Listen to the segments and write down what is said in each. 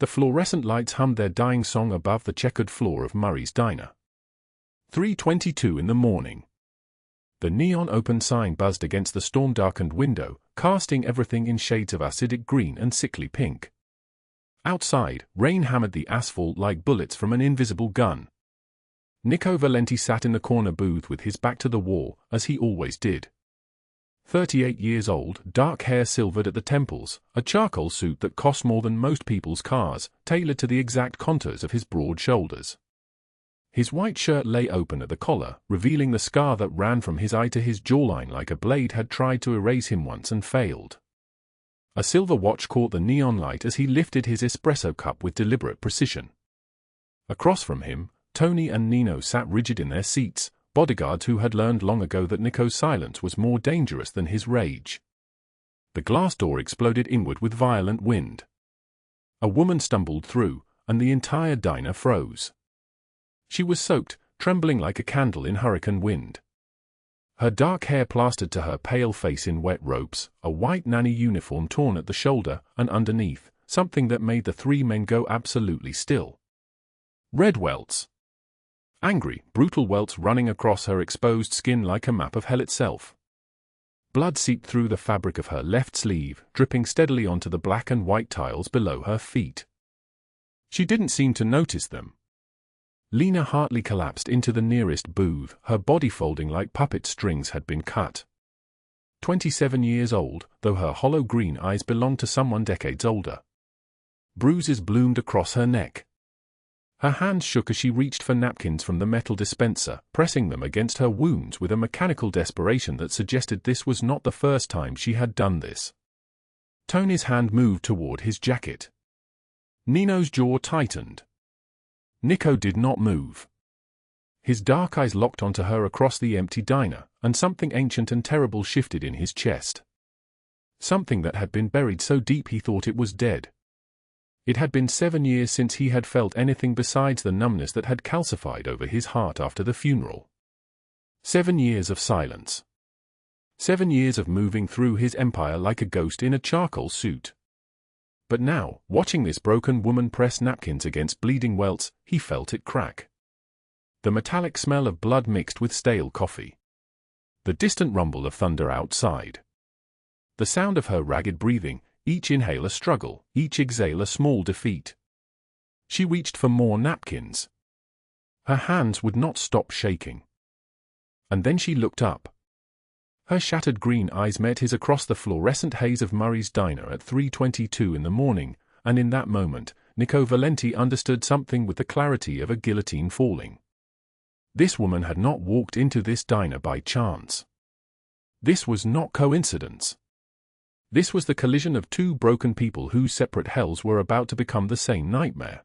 The fluorescent lights hummed their dying song above the checkered floor of Murray's diner. 3:22 in the morning. The neon open sign buzzed against the storm-darkened window, casting everything in shades of acidic green and sickly pink. Outside, rain hammered the asphalt like bullets from an invisible gun. Nico Valenti sat in the corner booth with his back to the wall, as he always did. 38 years old, dark hair silvered at the temples, a charcoal suit that cost more than most people's cars, tailored to the exact contours of his broad shoulders. His white shirt lay open at the collar, revealing the scar that ran from his eye to his jawline like a blade had tried to erase him once and failed. A silver watch caught the neon light as he lifted his espresso cup with deliberate precision. Across from him, Tony and Nino sat rigid in their seats, bodyguards who had learned long ago that Nico's silence was more dangerous than his rage. The glass door exploded inward with violent wind. A woman stumbled through, and the entire diner froze. She was soaked, trembling like a candle in hurricane wind. Her dark hair plastered to her pale face in wet ropes, a white nanny uniform torn at the shoulder, and underneath, something that made the three men go absolutely still. Red welts. Angry, brutal welts running across her exposed skin like a map of hell itself. Blood seeped through the fabric of her left sleeve, dripping steadily onto the black and white tiles below her feet. She didn't seem to notice them. Lena Hartley collapsed into the nearest booth, her body folding like puppet strings had been cut. 27 years old, though her hollow green eyes belonged to someone decades older. Bruises bloomed across her neck. Her hands shook as she reached for napkins from the metal dispenser, pressing them against her wounds with a mechanical desperation that suggested this was not the first time she had done this. Tony's hand moved toward his jacket. Nino's jaw tightened. Nico did not move. His dark eyes locked onto her across the empty diner, and something ancient and terrible shifted in his chest. Something that had been buried so deep he thought it was dead. It had been 7 years since he had felt anything besides the numbness that had calcified over his heart after the funeral. 7 years of silence. 7 years of moving through his empire like a ghost in a charcoal suit. But now, watching this broken woman press napkins against bleeding welts, he felt it crack. The metallic smell of blood mixed with stale coffee. The distant rumble of thunder outside. The sound of her ragged breathing, each inhale a struggle, each exhale a small defeat. She reached for more napkins. Her hands would not stop shaking. And then she looked up. Her shattered green eyes met his across the fluorescent haze of Murray's diner at 3:22 in the morning, and in that moment, Nico Valenti understood something with the clarity of a guillotine falling. This woman had not walked into this diner by chance. This was not coincidence. This was the collision of two broken people whose separate hells were about to become the same nightmare.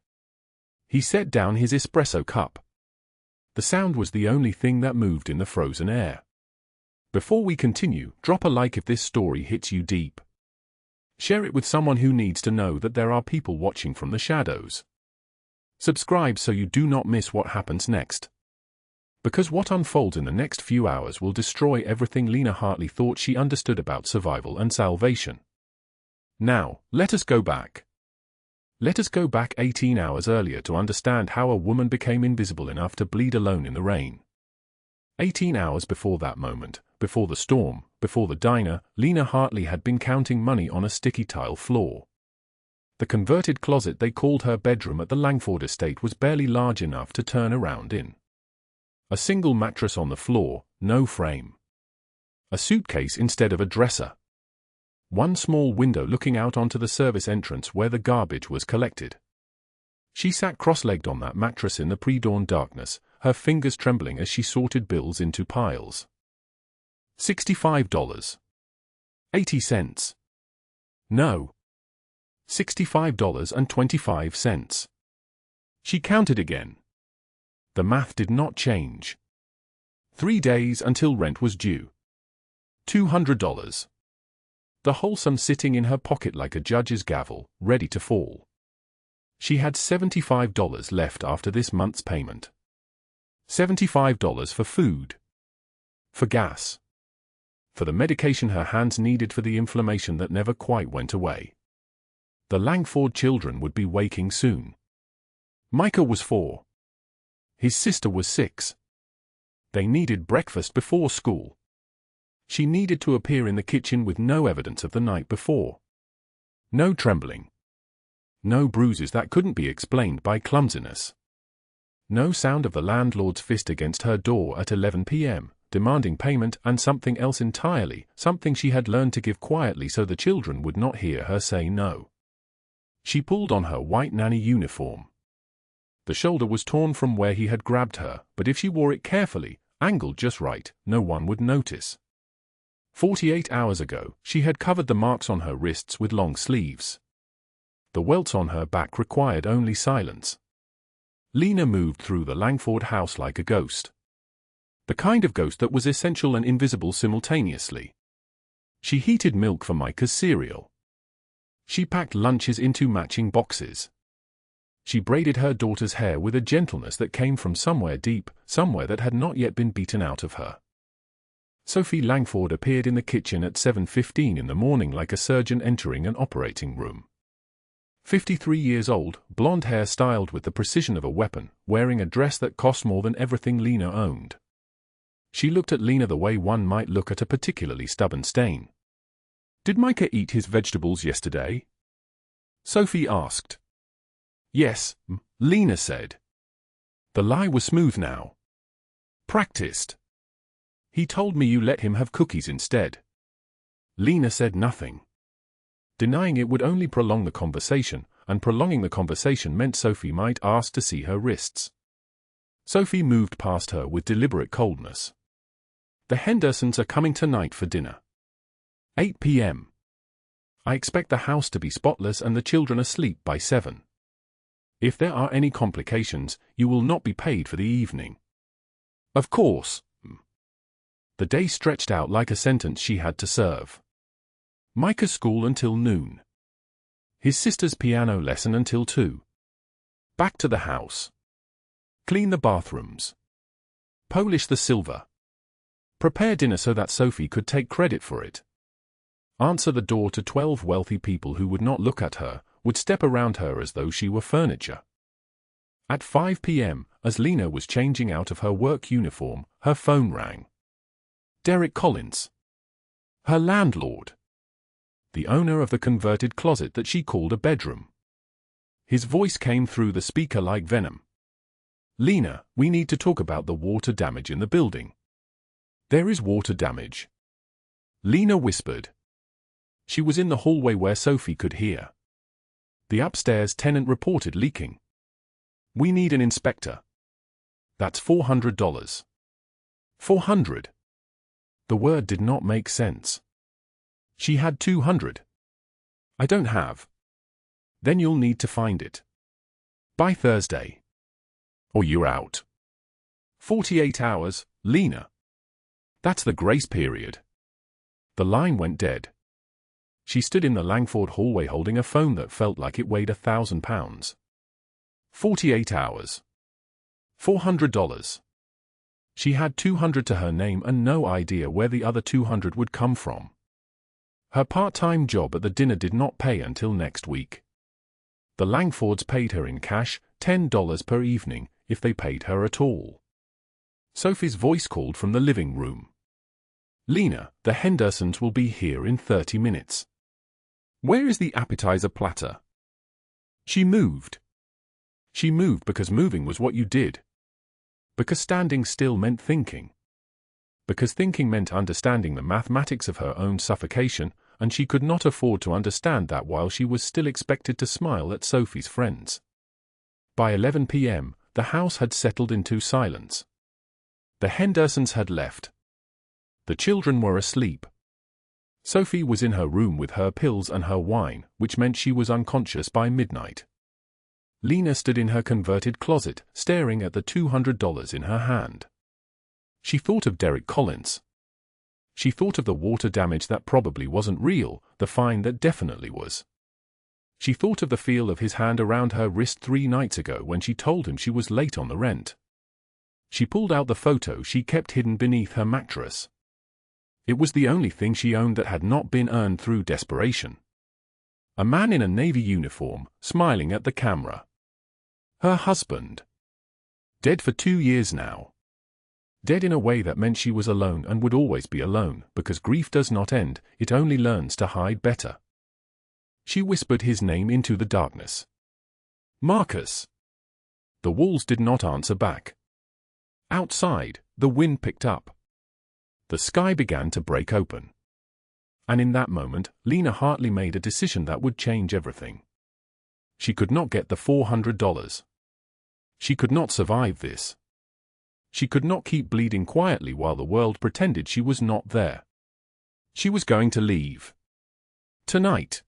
He set down his espresso cup. The sound was the only thing that moved in the frozen air. Before we continue, drop a like if this story hits you deep. Share it with someone who needs to know that there are people watching from the shadows. Subscribe so you do not miss what happens next. Because what unfolds in the next few hours will destroy everything Lena Hartley thought she understood about survival and salvation. Now, let us go back. Let us go back 18 hours earlier to understand how a woman became invisible enough to bleed alone in the rain. 18 hours before that moment, before the storm, before the diner, Lena Hartley had been counting money on a sticky tile floor. The converted closet they called her bedroom at the Langford estate was barely large enough to turn around in. A single mattress on the floor, no frame. A suitcase instead of a dresser. One small window looking out onto the service entrance where the garbage was collected. She sat cross-legged on that mattress in the pre-dawn darkness, her fingers trembling as she sorted bills into piles. $65. 80 cents. No. $65.25. She counted again. The math did not change. 3 days until rent was due. $200. The whole sum sitting in her pocket like a judge's gavel, ready to fall. She had $75 left after this month's payment. $75 for food. For gas. For the medication her hands needed for the inflammation that never quite went away. The Langford children would be waking soon. Micah was 4. His sister was 6. They needed breakfast before school. She needed to appear in the kitchen with no evidence of the night before. No trembling. No bruises that couldn't be explained by clumsiness. No sound of the landlord's fist against her door at 11 p.m., demanding payment, and something else entirely, something she had learned to give quietly so the children would not hear her say no. She pulled on her white nanny uniform. The shoulder was torn from where he had grabbed her, but if she wore it carefully, angled just right, no one would notice. 48 hours ago, she had covered the marks on her wrists with long sleeves. The welts on her back required only silence. Lena moved through the Langford house like a ghost. The kind of ghost that was essential and invisible simultaneously. She heated milk for Micah's cereal. She packed lunches into matching boxes. She braided her daughter's hair with a gentleness that came from somewhere deep, somewhere that had not yet been beaten out of her. Sophie Langford appeared in the kitchen at 7:15 in the morning like a surgeon entering an operating room. 53 years old, blonde hair styled with the precision of a weapon, wearing a dress that cost more than everything Lena owned. She looked at Lena the way one might look at a particularly stubborn stain. "Did Micah eat his vegetables yesterday?" Sophie asked. "Yes," Lena said. The lie was smooth now. "Practiced. He told me you let him have cookies instead." Lena said nothing. Denying it would only prolong the conversation, and prolonging the conversation meant Sophie might ask to see her wrists. Sophie moved past her with deliberate coldness. "The Hendersons are coming tonight for dinner. 8 p.m. I expect the house to be spotless and the children asleep by 7. If there are any complications, you will not be paid for the evening." "Of course." The day stretched out like a sentence she had to serve. Micah's school until noon. His sister's piano lesson until 2. Back to the house. Clean the bathrooms. Polish the silver. Prepare dinner so that Sophie could take credit for it. Answer the door to 12 wealthy people who would not look at her, would step around her as though she were furniture. At 5 p.m., as Lena was changing out of her work uniform, her phone rang. Derek Collins. Her landlord. The owner of the converted closet that she called a bedroom. His voice came through the speaker like venom. "Lena, we need to talk about the water damage in the building." "There is water damage," Lena whispered. She was in the hallway where Sophie could hear. "The upstairs tenant reported leaking. We need an inspector." "That's $400. $400. The word did not make sense. She had 200. "I don't have." "Then you'll need to find it. By Thursday. Or you're out." 48 hours, Lena. That's the grace period. The line went dead. She stood in the Langford hallway holding a phone that felt like it weighed 1,000 pounds. 48 hours. $400. She had 200 to her name and no idea where the other 200 would come from. Her part-time job at the dinner did not pay until next week. The Langfords paid her in cash, $10 per evening, if they paid her at all. Sophie's voice called from the living room. "Lena, the Hendersons will be here in 30 minutes. Where is the appetizer platter?" She moved. She moved because moving was what you did. Because standing still meant thinking. Because thinking meant understanding the mathematics of her own suffocation, and she could not afford to understand that while she was still expected to smile at Sophie's friends. By 11 p.m., the house had settled into silence. The Hendersons had left. The children were asleep. Sophie was in her room with her pills and her wine, which meant she was unconscious by midnight. Lena stood in her converted closet, staring at the $200 in her hand. She thought of Derek Collins. She thought of the water damage that probably wasn't real, the fine that definitely was. She thought of the feel of his hand around her wrist 3 nights ago when she told him she was late on the rent. She pulled out the photo she kept hidden beneath her mattress. It was the only thing she owned that had not been earned through desperation. A man in a navy uniform, smiling at the camera. Her husband. Dead for 2 years now. Dead in a way that meant she was alone and would always be alone, because grief does not end, it only learns to hide better. She whispered his name into the darkness. Marcus. The walls did not answer back. Outside, the wind picked up. The sky began to break open. And in that moment, Lena Hartley made a decision that would change everything. She could not get the $400. She could not survive this. She could not keep bleeding quietly while the world pretended she was not there. She was going to leave. Tonight.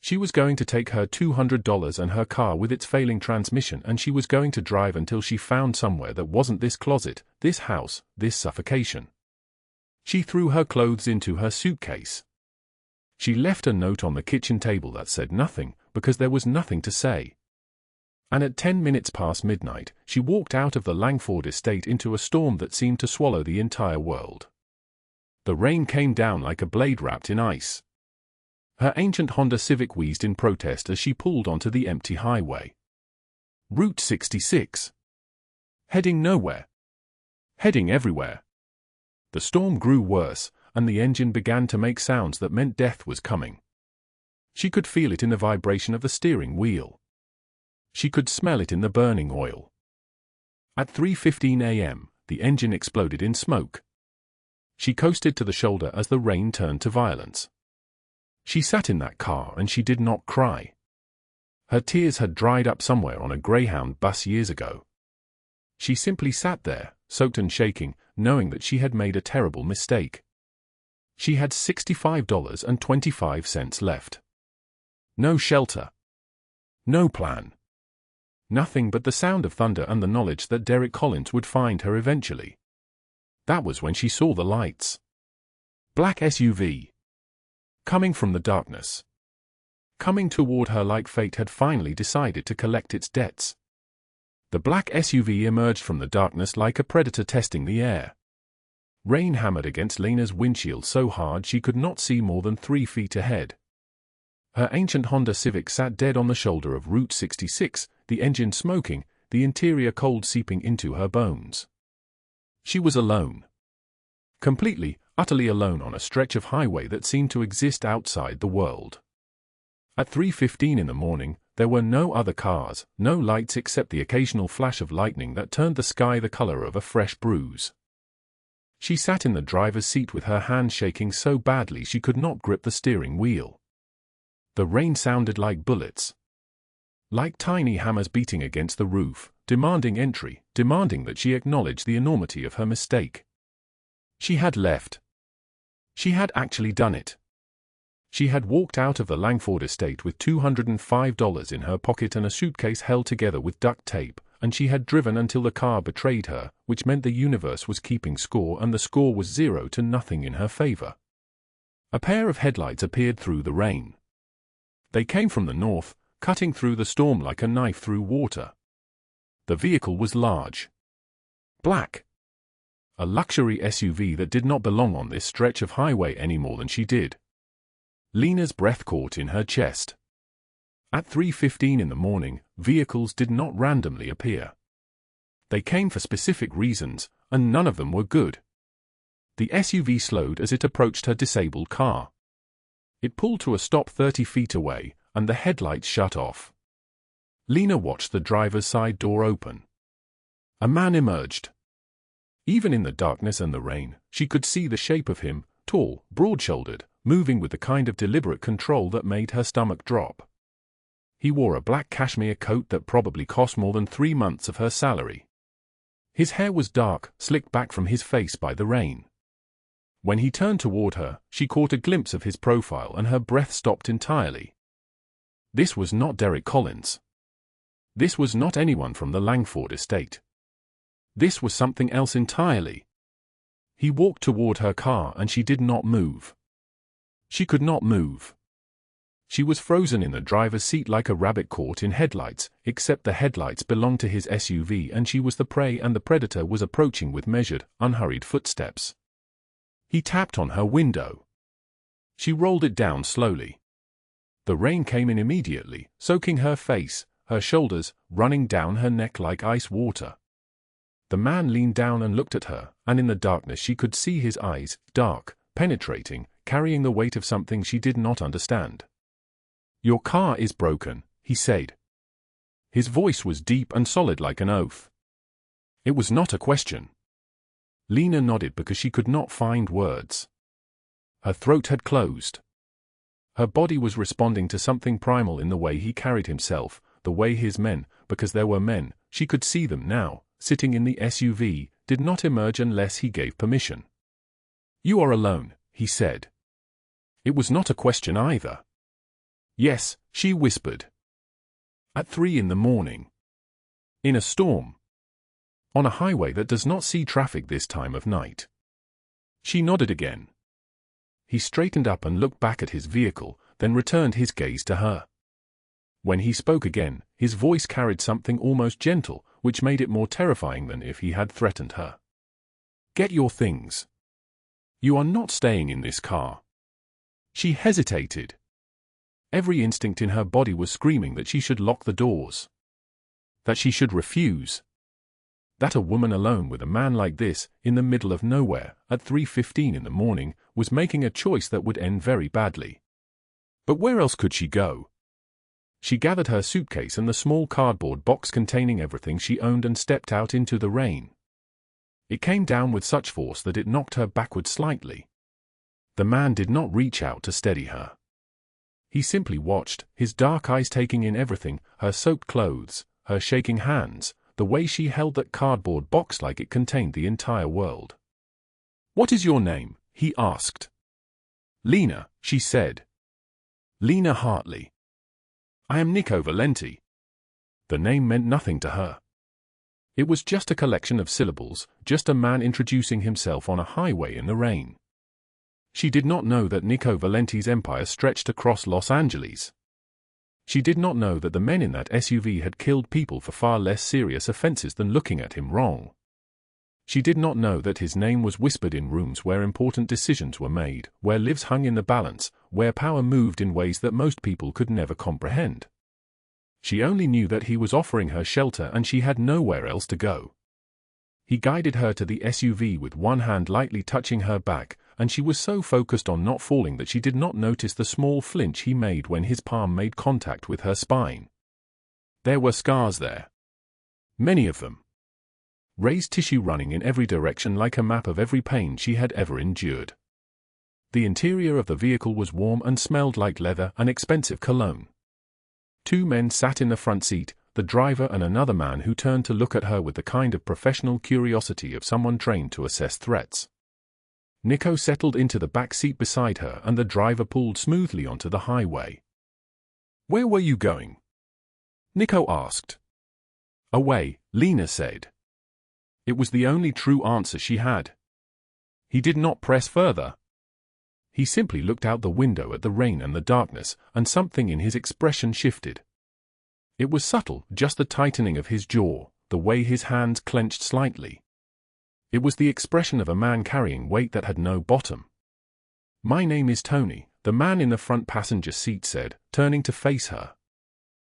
She was going to take her $200 and her car with its failing transmission, and she was going to drive until she found somewhere that wasn't this closet, this house, this suffocation. She threw her clothes into her suitcase. She left a note on the kitchen table that said nothing, because there was nothing to say. And at 10 minutes past midnight, she walked out of the Langford estate into a storm that seemed to swallow the entire world. The rain came down like a blade wrapped in ice. Her ancient Honda Civic wheezed in protest as she pulled onto the empty highway. Route 66. Heading nowhere. Heading everywhere. The storm grew worse, and the engine began to make sounds that meant death was coming. She could feel it in the vibration of the steering wheel. She could smell it in the burning oil. At 3:15 a.m., the engine exploded in smoke. She coasted to the shoulder as the rain turned to violence. She sat in that car and she did not cry. Her tears had dried up somewhere on a Greyhound bus years ago. She simply sat there, soaked and shaking, knowing that she had made a terrible mistake. She had $65.25 left. No shelter. No plan. Nothing but the sound of thunder and the knowledge that Derek Collins would find her eventually. That was when she saw the lights. Black SUV. Coming from the darkness. Coming toward her like fate had finally decided to collect its debts. The black SUV emerged from the darkness like a predator testing the air. Rain hammered against Lena's windshield so hard she could not see more than 3 feet ahead. Her ancient Honda Civic sat dead on the shoulder of Route 66, the engine smoking, the interior cold seeping into her bones. She was alone. Completely, utterly alone on a stretch of highway that seemed to exist outside the world. At 3:15 in the morning, there were no other cars, no lights except the occasional flash of lightning that turned the sky the color of a fresh bruise. She sat in the driver's seat with her hand shaking so badly she could not grip the steering wheel. The rain sounded like bullets. Like tiny hammers beating against the roof, demanding entry, demanding that she acknowledge the enormity of her mistake. She had left. She had actually done it. She had walked out of the Langford estate with $205 in her pocket and a suitcase held together with duct tape, and she had driven until the car betrayed her, which meant the universe was keeping score and the score was 0-0 in her favor. A pair of headlights appeared through the rain. They came from the north, cutting through the storm like a knife through water. The vehicle was large. Black. A luxury SUV that did not belong on this stretch of highway any more than she did. Lena's breath caught in her chest. At 3:15 in the morning, vehicles did not randomly appear. They came for specific reasons, and none of them were good. The SUV slowed as it approached her disabled car. It pulled to a stop 30 feet away, and the headlights shut off. Lena watched the driver's side door open. A man emerged. Even in the darkness and the rain, she could see the shape of him, tall, broad-shouldered, moving with the kind of deliberate control that made her stomach drop. He wore a black cashmere coat that probably cost more than 3 months of her salary. His hair was dark, slicked back from his face by the rain. When he turned toward her, she caught a glimpse of his profile and her breath stopped entirely. This was not Derek Collins. This was not anyone from the Langford estate. This was something else entirely. He walked toward her car and she did not move. She could not move. She was frozen in the driver's seat like a rabbit caught in headlights, except the headlights belonged to his SUV and she was the prey and the predator was approaching with measured, unhurried footsteps. He tapped on her window. She rolled it down slowly. The rain came in immediately, soaking her face, her shoulders, running down her neck like ice water. The man leaned down and looked at her, and in the darkness she could see his eyes, dark, penetrating, carrying the weight of something she did not understand. "Your car is broken," he said. His voice was deep and solid like an oath. It was not a question. Lena nodded because she could not find words. Her throat had closed. Her body was responding to something primal in the way he carried himself, the way his men, because there were men, she could see them now, sitting in the SUV, did not emerge unless he gave permission. "You are alone," he said. It was not a question either. "Yes," she whispered. "At 3 in the morning. In a storm. On a highway that does not see traffic this time of night." She nodded again. He straightened up and looked back at his vehicle, then returned his gaze to her. When he spoke again, his voice carried something almost gentle, which made it more terrifying than if he had threatened her. "Get your things. You are not staying in this car." She hesitated. Every instinct in her body was screaming that she should lock the doors. That she should refuse. That a woman alone with a man like this, in the middle of nowhere, at 3:15 in the morning, was making a choice that would end very badly. But where else could she go? She gathered her suitcase and the small cardboard box containing everything she owned and stepped out into the rain. It came down with such force that it knocked her backward slightly. The man did not reach out to steady her. He simply watched, his dark eyes taking in everything, her soaked clothes, her shaking hands, the way she held that cardboard box like it contained the entire world. "What is your name?" he asked. "Lena," she said. "Lena Hartley." "I am Nico Valenti." The name meant nothing to her. It was just a collection of syllables, just a man introducing himself on a highway in the rain. She did not know that Nico Valenti's empire stretched across Los Angeles. She did not know that the men in that SUV had killed people for far less serious offenses than looking at him wrong. She did not know that his name was whispered in rooms where important decisions were made, where lives hung in the balance, where power moved in ways that most people could never comprehend. She only knew that he was offering her shelter and she had nowhere else to go. He guided her to the SUV with one hand lightly touching her back, and she was so focused on not falling that she did not notice the small flinch he made when his palm made contact with her spine. There were scars there. Many of them. Raised tissue running in every direction like a map of every pain she had ever endured. The interior of the vehicle was warm and smelled like leather and expensive cologne. 2 men sat in the front seat, the driver and another man who turned to look at her with the kind of professional curiosity of someone trained to assess threats. Nico settled into the back seat beside her and the driver pulled smoothly onto the highway. "Where were you going?" Nico asked. "Away," Lena said. It was the only true answer she had. He did not press further. He simply looked out the window at the rain and the darkness, and something in his expression shifted. It was subtle, just the tightening of his jaw, the way his hands clenched slightly. It was the expression of a man carrying weight that had no bottom. "My name is Tony," the man in the front passenger seat said, turning to face her.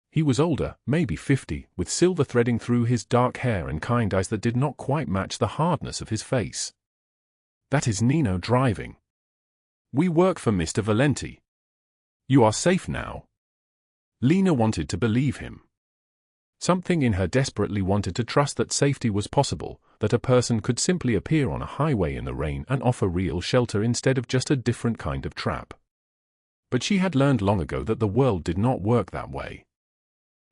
He was older, maybe 50, with silver threading through his dark hair and kind eyes that did not quite match the hardness of his face. "That is Nino driving. We work for Mr. Valenti. You are safe now." Lena wanted to believe him. Something in her desperately wanted to trust that safety was possible, that a person could simply appear on a highway in the rain and offer real shelter instead of just a different kind of trap. But she had learned long ago that the world did not work that way.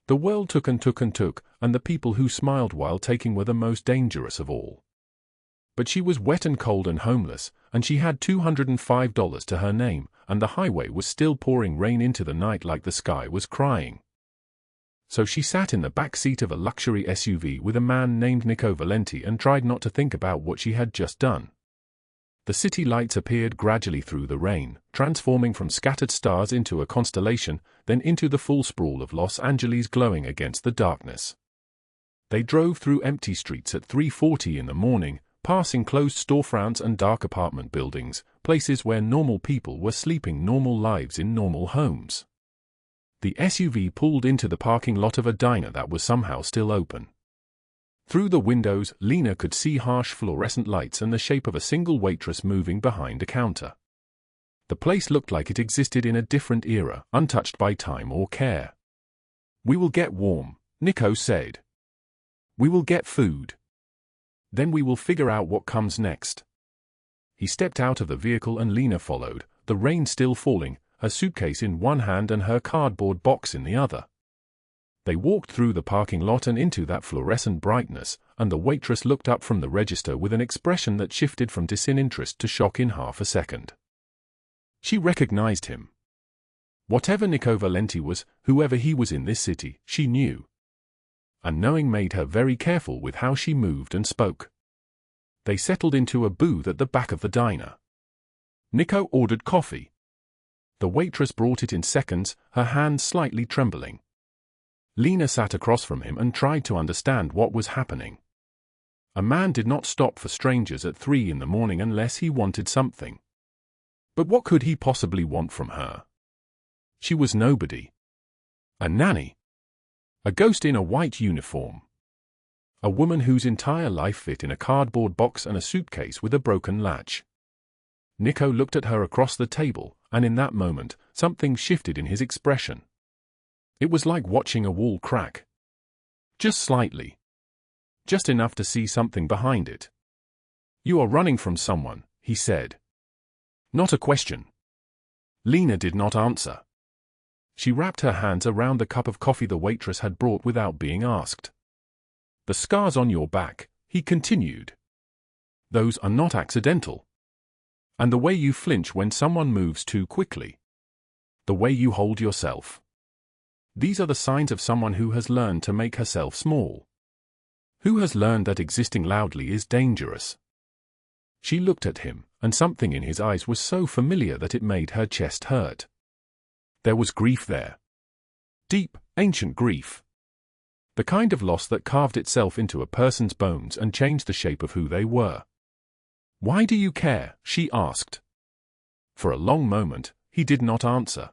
The world took and took and took, and the people who smiled while taking were the most dangerous of all. But she was wet and cold and homeless, and she had $205 to her name, and the highway was still pouring rain into the night like the sky was crying. So she sat in the back seat of a luxury SUV with a man named Nico Valenti and tried not to think about what she had just done. The city lights appeared gradually through the rain, transforming from scattered stars into a constellation, then into the full sprawl of Los Angeles glowing against the darkness. They drove through empty streets at 3:40 in the morning, passing closed storefronts and dark apartment buildings, places where normal people were sleeping normal lives in normal homes. The SUV pulled into the parking lot of a diner that was somehow still open. Through the windows, Lena could see harsh fluorescent lights and the shape of a single waitress moving behind a counter. The place looked like it existed in a different era, untouched by time or care. "We will get warm," Nico said. "We will get food. Then we will figure out what comes next." He stepped out of the vehicle and Lena followed, the rain still falling, her suitcase in one hand and her cardboard box in the other. They walked through the parking lot and into that fluorescent brightness, and the waitress looked up from the register with an expression that shifted from disinterest to shock in half a second. She recognized him. Whatever Nico Valenti was, whoever he was in this city, she knew. And knowing made her very careful with how she moved and spoke. They settled into a booth at the back of the diner. Nico ordered coffee. The waitress brought it in seconds, her hands slightly trembling. Lena sat across from him and tried to understand what was happening. A man did not stop for strangers at 3 in the morning unless he wanted something. But what could he possibly want from her? She was nobody. A nanny. A ghost in a white uniform. A woman whose entire life fit in a cardboard box and a suitcase with a broken latch. Nico looked at her across the table, and in that moment, something shifted in his expression. It was like watching a wall crack. Just slightly. Just enough to see something behind it. "You are running from someone," he said. Not a question. Lena did not answer. She wrapped her hands around the cup of coffee the waitress had brought without being asked. "The scars on your back," he continued. "Those are not accidental. And the way you flinch when someone moves too quickly. The way you hold yourself. These are the signs of someone who has learned to make herself small. Who has learned that existing loudly is dangerous." She looked at him, and something in his eyes was so familiar that it made her chest hurt. There was grief there. Deep, ancient grief. The kind of loss that carved itself into a person's bones and changed the shape of who they were. "Why do you care?" she asked. For a long moment, he did not answer.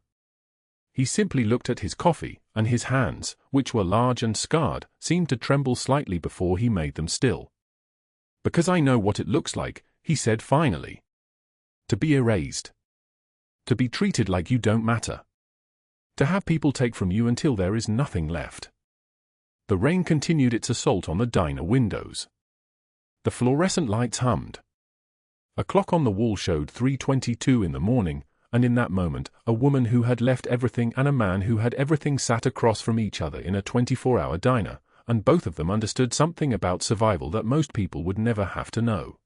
He simply looked at his coffee, and his hands, which were large and scarred, seemed to tremble slightly before he made them still. "Because I know what it looks like," he said finally. "To be erased. To be treated like you don't matter. To have people take from you until there is nothing left." The rain continued its assault on the diner windows. The fluorescent lights hummed. A clock on the wall showed 3:22 in the morning, and in that moment, a woman who had left everything and a man who had everything sat across from each other in a 24-hour diner, and both of them understood something about survival that most people would never have to know.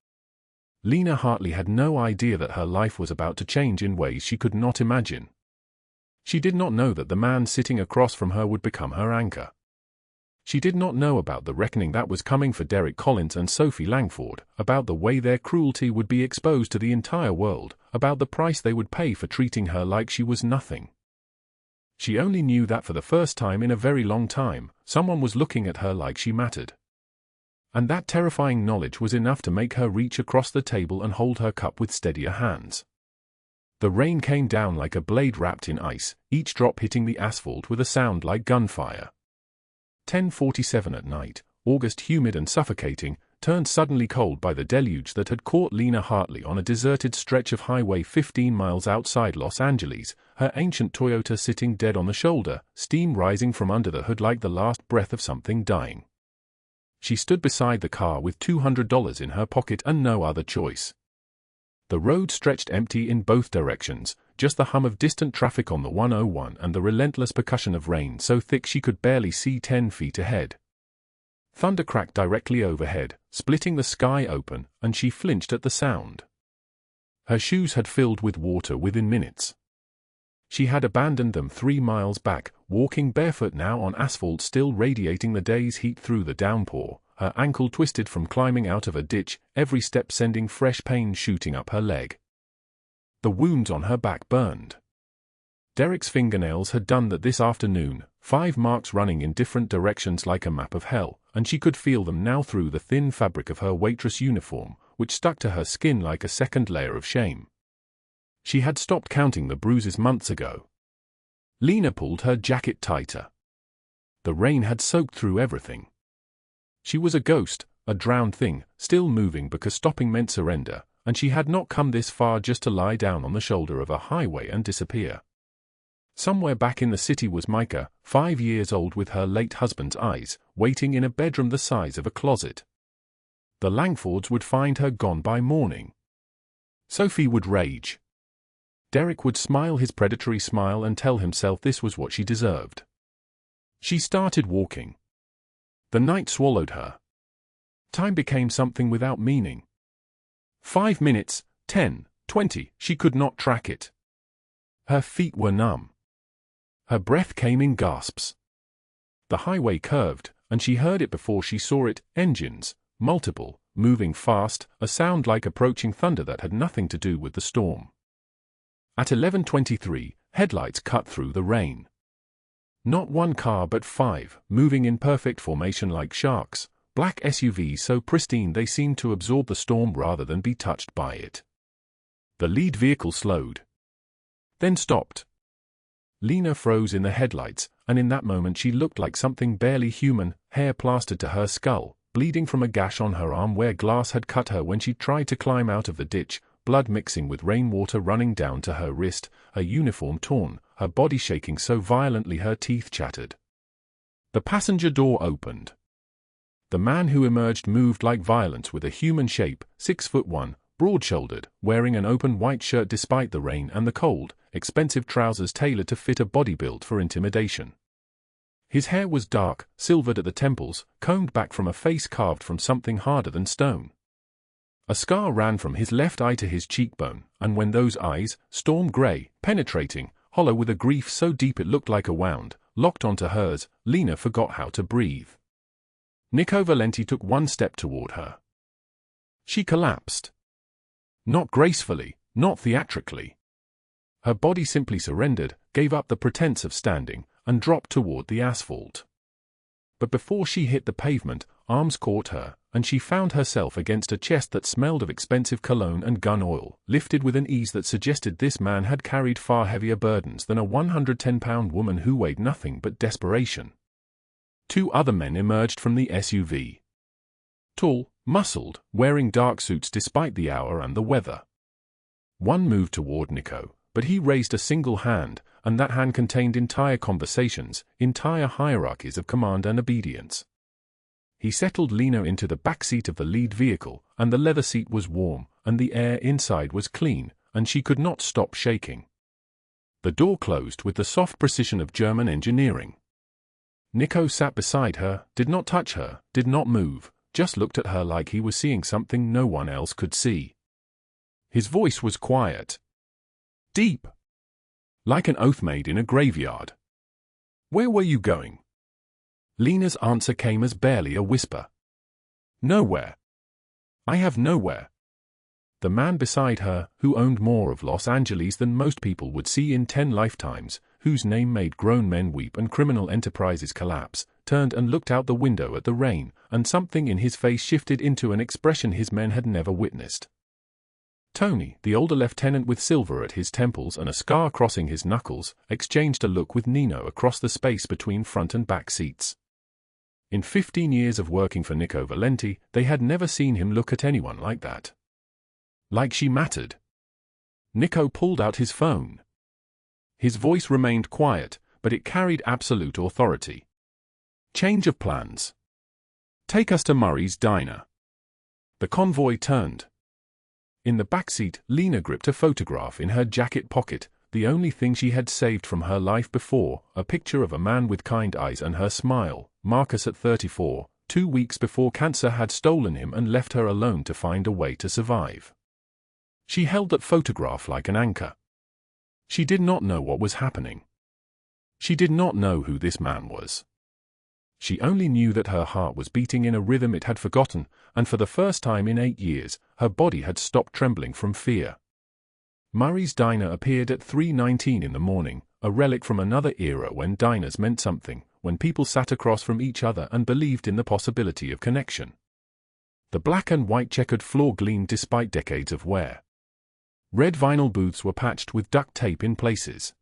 Lena Hartley had no idea that her life was about to change in ways she could not imagine. She did not know that the man sitting across from her would become her anchor. She did not know about the reckoning that was coming for Derek Collins and Sophie Langford, about the way their cruelty would be exposed to the entire world, about the price they would pay for treating her like she was nothing. She only knew that for the first time in a very long time, someone was looking at her like she mattered. And that terrifying knowledge was enough to make her reach across the table and hold her cup with steadier hands. The rain came down like a blade wrapped in ice, each drop hitting the asphalt with a sound like gunfire. 10:47 at night, August humid and suffocating, turned suddenly cold by the deluge that had caught Lena Hartley on a deserted stretch of highway 15 miles outside Los Angeles, her ancient Toyota sitting dead on the shoulder, steam rising from under the hood like the last breath of something dying. She stood beside the car with $200 in her pocket and no other choice. The road stretched empty in both directions, just the hum of distant traffic on the 101 and the relentless percussion of rain so thick she could barely see 10 feet ahead. Thunder cracked directly overhead, splitting the sky open, and she flinched at the sound. Her shoes had filled with water within minutes. She had abandoned them 3 miles back, walking barefoot now on asphalt still radiating the day's heat through the downpour, her ankle twisted from climbing out of a ditch, every step sending fresh pain shooting up her leg. The wounds on her back burned. Derek's fingernails had done that this afternoon, 5 marks running in different directions like a map of hell, and she could feel them now through the thin fabric of her waitress uniform, which stuck to her skin like a second layer of shame. She had stopped counting the bruises months ago. Lena pulled her jacket tighter. The rain had soaked through everything. She was a ghost, a drowned thing, still moving because stopping meant surrender, and she had not come this far just to lie down on the shoulder of a highway and disappear. Somewhere back in the city was Micah, 5 years old with her late husband's eyes, waiting in a bedroom the size of a closet. The Langfords would find her gone by morning. Sophie would rage. Derek would smile his predatory smile and tell himself this was what she deserved. She started walking. The night swallowed her. Time became something without meaning. 5 minutes, 10, 20, she could not track it. Her feet were numb. Her breath came in gasps. The highway curved, and she heard it before she saw it, engines, multiple, moving fast, a sound like approaching thunder that had nothing to do with the storm. At 11:23, headlights cut through the rain. Not one car but 5, moving in perfect formation like sharks, black SUVs so pristine they seemed to absorb the storm rather than be touched by it. The lead vehicle slowed. Then stopped. Lena froze in the headlights, and in that moment she looked like something barely human, hair plastered to her skull, bleeding from a gash on her arm where glass had cut her when she tried to climb out of the ditch, blood mixing with rainwater running down to her wrist, her uniform torn, her body shaking so violently her teeth chattered. The passenger door opened. The man who emerged moved like violence with a human shape, 6'1", broad-shouldered, wearing an open white shirt despite the rain and the cold, expensive trousers tailored to fit a body built for intimidation. His hair was dark, silvered at the temples, combed back from a face carved from something harder than stone. A scar ran from his left eye to his cheekbone, and when those eyes, storm grey, penetrating, hollow with a grief so deep it looked like a wound, locked onto hers, Lena forgot how to breathe. Nico Valenti took one step toward her. She collapsed. Not gracefully, not theatrically. Her body simply surrendered, gave up the pretense of standing, and dropped toward the asphalt. But before she hit the pavement, arms caught her, and she found herself against a chest that smelled of expensive cologne and gun oil, lifted with an ease that suggested this man had carried far heavier burdens than a 110-pound woman who weighed nothing but desperation. 2 other men emerged from the SUV. Tall, muscled, wearing dark suits despite the hour and the weather. One moved toward Nico, but he raised a single hand, and that hand contained entire conversations, entire hierarchies of command and obedience. He settled Lena into the back seat of the lead vehicle, and the leather seat was warm, and the air inside was clean, and she could not stop shaking. The door closed with the soft precision of German engineering. Nico sat beside her, did not touch her, did not move, just looked at her like he was seeing something no one else could see. His voice was quiet. Deep. Like an oath made in a graveyard. Where were you going? Lena's answer came as barely a whisper. Nowhere. I have nowhere. The man beside her, who owned more of Los Angeles than most people would see in 10 lifetimes, whose name made grown men weep and criminal enterprises collapse, turned and looked out the window at the rain, and something in his face shifted into an expression his men had never witnessed. Tony, the older lieutenant with silver at his temples and a scar crossing his knuckles, exchanged a look with Nino across the space between front and back seats. In 15 years of working for Nico Valenti, they had never seen him look at anyone like that. Like she mattered. Nico pulled out his phone. His voice remained quiet, but it carried absolute authority. Change of plans. Take us to Murray's diner. The convoy turned. In the back seat, Lena gripped a photograph in her jacket pocket, the only thing she had saved from her life before, a picture of a man with kind eyes and her smile, Marcus at 34, 2 weeks before cancer had stolen him and left her alone to find a way to survive. She held that photograph like an anchor. She did not know what was happening. She did not know who this man was. She only knew that her heart was beating in a rhythm it had forgotten, and for the first time in 8 years, her body had stopped trembling from fear. Murray's diner appeared at 3:19 in the morning, a relic from another era when diners meant something, when people sat across from each other and believed in the possibility of connection. The black and white checkered floor gleamed despite decades of wear. Red vinyl booths were patched with duct tape in places.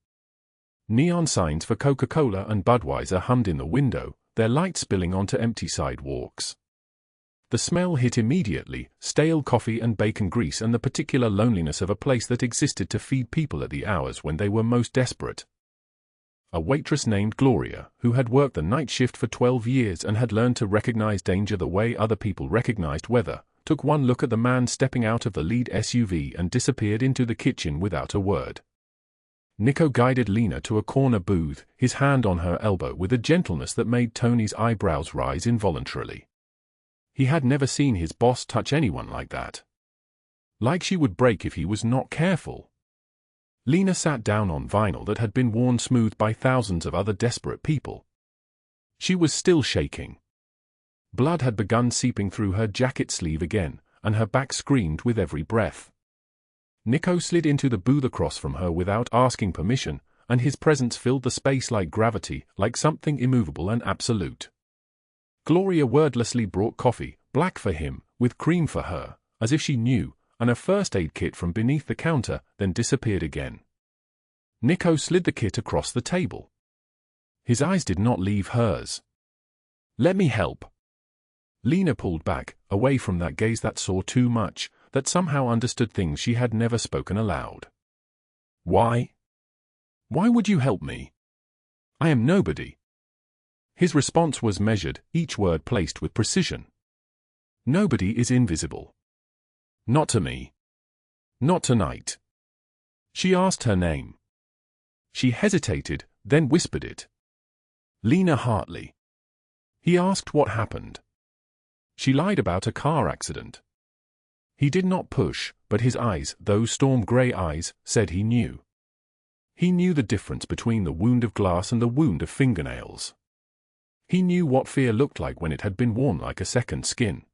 Neon signs for Coca-Cola and Budweiser hummed in the window, their light spilling onto empty sidewalks. The smell hit immediately, stale coffee and bacon grease and the particular loneliness of a place that existed to feed people at the hours when they were most desperate. A waitress named Gloria, who had worked the night shift for 12 years and had learned to recognize danger the way other people recognized weather, took one look at the man stepping out of the lead SUV and disappeared into the kitchen without a word. Nico guided Lena to a corner booth, his hand on her elbow with a gentleness that made Tony's eyebrows rise involuntarily. He had never seen his boss touch anyone like that. Like she would break if he was not careful. Lena sat down on vinyl that had been worn smooth by thousands of other desperate people. She was still shaking. Blood had begun seeping through her jacket sleeve again, and her back screamed with every breath. Nico slid into the booth across from her without asking permission, and his presence filled the space like gravity, like something immovable and absolute. Gloria wordlessly brought coffee, black for him, with cream for her, as if she knew, and a first aid kit from beneath the counter, then disappeared again. Nico slid the kit across the table. His eyes did not leave hers. "Let me help." Lena pulled back, away from that gaze that saw too much, that somehow understood things she had never spoken aloud. "Why? Why would you help me? I am nobody." His response was measured, each word placed with precision. "Nobody is invisible. Not to me. Not tonight." She asked her name. She hesitated, then whispered it. "Lena Hartley." He asked what happened. She lied about a car accident. He did not push, but his eyes, those storm-gray eyes, said he knew. He knew the difference between the wound of glass and the wound of fingernails. He knew what fear looked like when it had been worn like a second skin.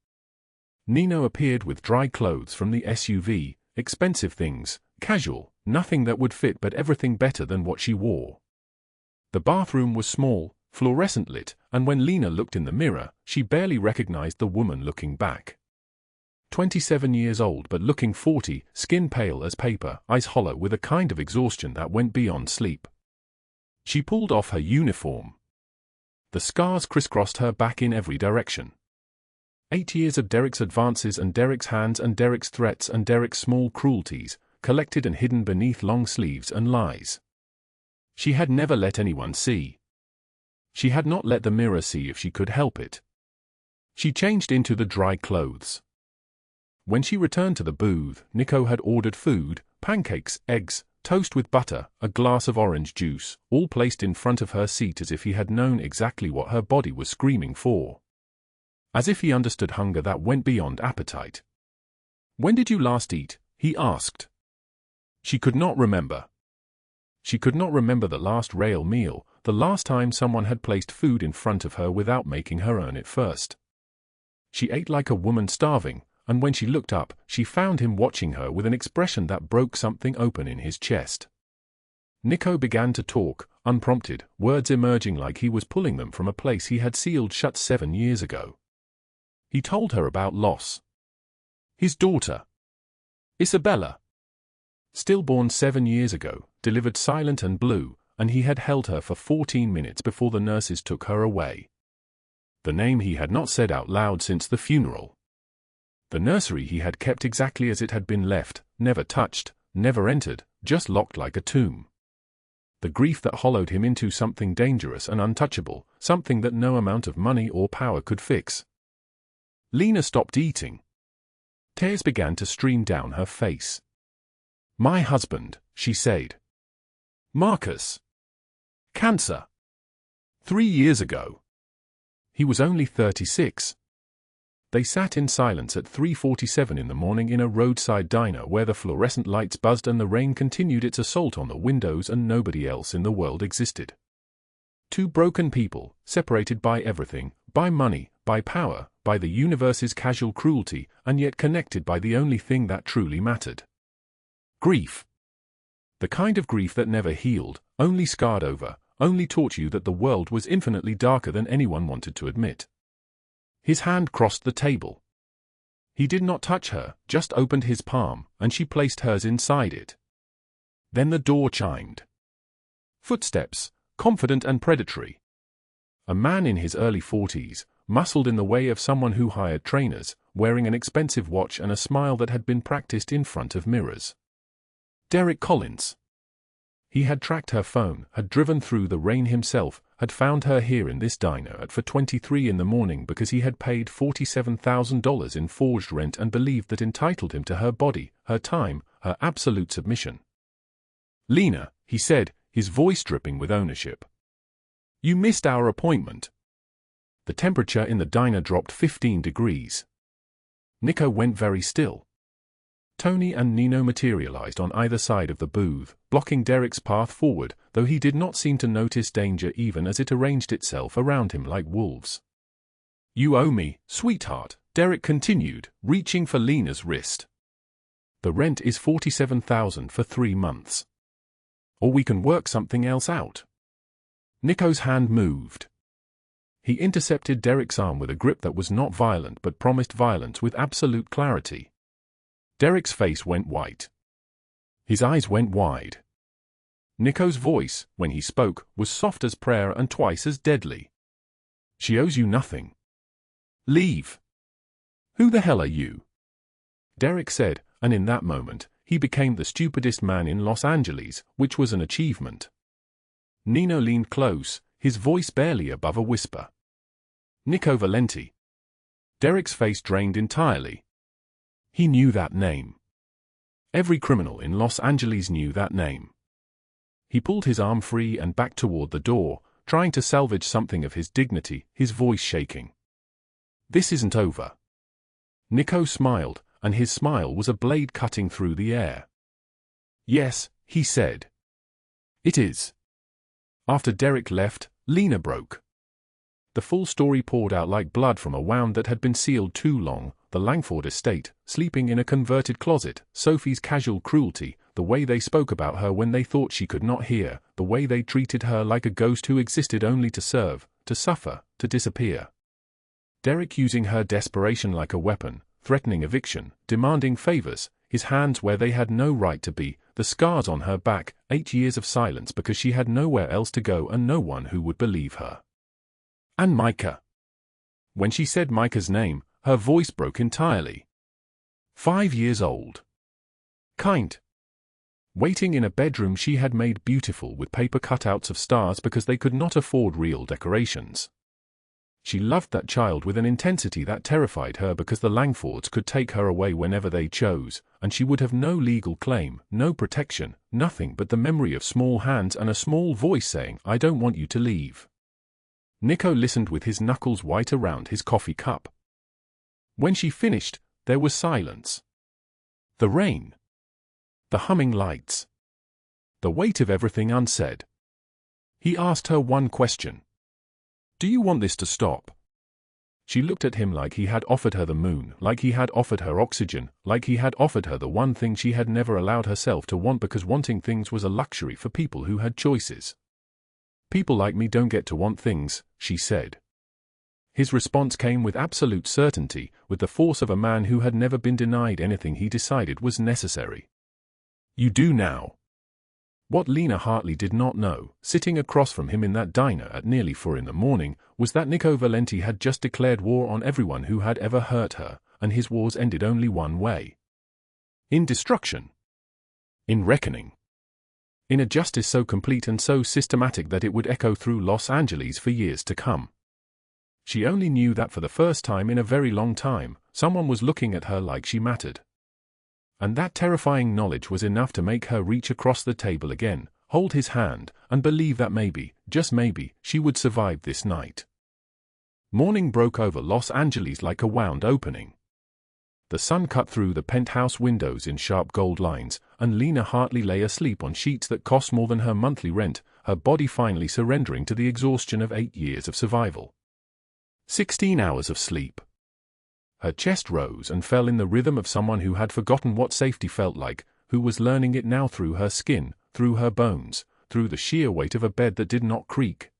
Nino appeared with dry clothes from the SUV, expensive things, casual, nothing that would fit but everything better than what she wore. The bathroom was small, fluorescent lit, and when Lena looked in the mirror, she barely recognized the woman looking back. 27 years old but looking 40, skin pale as paper, eyes hollow with a kind of exhaustion that went beyond sleep. She pulled off her uniform. The scars crisscrossed her back in every direction. 8 years of Derek's advances and Derek's hands and Derek's threats and Derek's small cruelties, collected and hidden beneath long sleeves and lies. She had never let anyone see. She had not let the mirror see if she could help it. She changed into the dry clothes. When she returned to the booth, Nico had ordered food, pancakes, eggs, toast with butter, a glass of orange juice, all placed in front of her seat as if he had known exactly what her body was screaming for. As if he understood hunger that went beyond appetite. "When did you last eat?" he asked. She could not remember. She could not remember the last real meal, the last time someone had placed food in front of her without making her earn it first. She ate like a woman starving, and when she looked up, she found him watching her with an expression that broke something open in his chest. Nico began to talk, unprompted, words emerging like he was pulling them from a place he had sealed shut 7 years ago. He told her about loss. His daughter, Isabella, stillborn 7 years ago, delivered silent and blue, and he had held her for 14 minutes before the nurses took her away. The name he had not said out loud since the funeral. The nursery he had kept exactly as it had been left, never touched, never entered, just locked like a tomb. The grief that hollowed him into something dangerous and untouchable, something that no amount of money or power could fix. Lena stopped eating. Tears began to stream down her face. "My husband," she said. "Marcus. Cancer. 3 years ago. He was only 36. They sat in silence at 3:47 in the morning in a roadside diner where the fluorescent lights buzzed and the rain continued its assault on the windows and nobody else in the world existed. Two broken people, separated by everything, by money, by power, by the universe's casual cruelty, and yet connected by the only thing that truly mattered. Grief. The kind of grief that never healed, only scarred over, only taught you that the world was infinitely darker than anyone wanted to admit. His hand crossed the table. He did not touch her, just opened his palm, and she placed hers inside it. Then the door chimed. Footsteps, confident and predatory. A man in his early 40s, muscled in the way of someone who hired trainers, wearing an expensive watch and a smile that had been practiced in front of mirrors. Derek Collins. He had tracked her phone, had driven through the rain himself, had found her here in this diner at 4:23 in the morning because he had paid $47,000 in forged rent and believed that entitled him to her body, her time, her absolute submission. "Lena," he said, his voice dripping with ownership. "You missed our appointment." The temperature in the diner dropped 15 degrees. Nico went very still. Tony and Nino materialized on either side of the booth, blocking Derek's path forward, though he did not seem to notice danger even as it arranged itself around him like wolves. "You owe me, sweetheart," Derek continued, reaching for Lena's wrist. "The rent is $47,000 for 3 months. Or we can work something else out." Nico's hand moved. He intercepted Derek's arm with a grip that was not violent but promised violence with absolute clarity. Derek's face went white. His eyes went wide. Nico's voice, when he spoke, was soft as prayer and twice as deadly. "She owes you nothing. Leave." "Who the hell are you?" Derek said, and in that moment, he became the stupidest man in Los Angeles, which was an achievement. Nino leaned close, his voice barely above a whisper. "Nico Valenti." Derek's face drained entirely. He knew that name. Every criminal in Los Angeles knew that name. He pulled his arm free and backed toward the door, trying to salvage something of his dignity, his voice shaking. "This isn't over." Nico smiled, and his smile was a blade cutting through the air. "Yes," he said. "It is." After Derek left, Lena broke. The full story poured out like blood from a wound that had been sealed too long. The Langford estate, sleeping in a converted closet, Sophie's casual cruelty, the way they spoke about her when they thought she could not hear, the way they treated her like a ghost who existed only to serve, to suffer, to disappear. Derek using her desperation like a weapon, threatening eviction, demanding favors, his hands where they had no right to be, the scars on her back, 8 years of silence because she had nowhere else to go and no one who would believe her. And Micah. When she said Micah's name, her voice broke entirely. 5 years old. Kind. Waiting in a bedroom she had made beautiful with paper cutouts of stars because they could not afford real decorations. She loved that child with an intensity that terrified her because the Langfords could take her away whenever they chose, and she would have no legal claim, no protection, nothing but the memory of small hands and a small voice saying, "I don't want you to leave." Nico listened with his knuckles white around his coffee cup. When she finished, there was silence. The rain. The humming lights. The weight of everything unsaid. He asked her one question. "Do you want this to stop?" She looked at him like he had offered her the moon, like he had offered her oxygen, like he had offered her the one thing she had never allowed herself to want because wanting things was a luxury for people who had choices. "People like me don't get to want things," she said. His response came with absolute certainty, with the force of a man who had never been denied anything he decided was necessary. "You do now." What Lena Hartley did not know, sitting across from him in that diner at nearly 4 in the morning, was that Nico Valenti had just declared war on everyone who had ever hurt her, and his wars ended only one way. In destruction. In reckoning. In a justice so complete and so systematic that it would echo through Los Angeles for years to come. She only knew that for the first time in a very long time, someone was looking at her like she mattered. And that terrifying knowledge was enough to make her reach across the table again, hold his hand, and believe that maybe, just maybe, she would survive this night. Morning broke over Los Angeles like a wound opening. The sun cut through the penthouse windows in sharp gold lines, and Lena Hartley lay asleep on sheets that cost more than her monthly rent, her body finally surrendering to the exhaustion of 8 years of survival. 16 hours of sleep. Her chest rose and fell in the rhythm of someone who had forgotten what safety felt like, who was learning it now through her skin, through her bones, through the sheer weight of a bed that did not creak.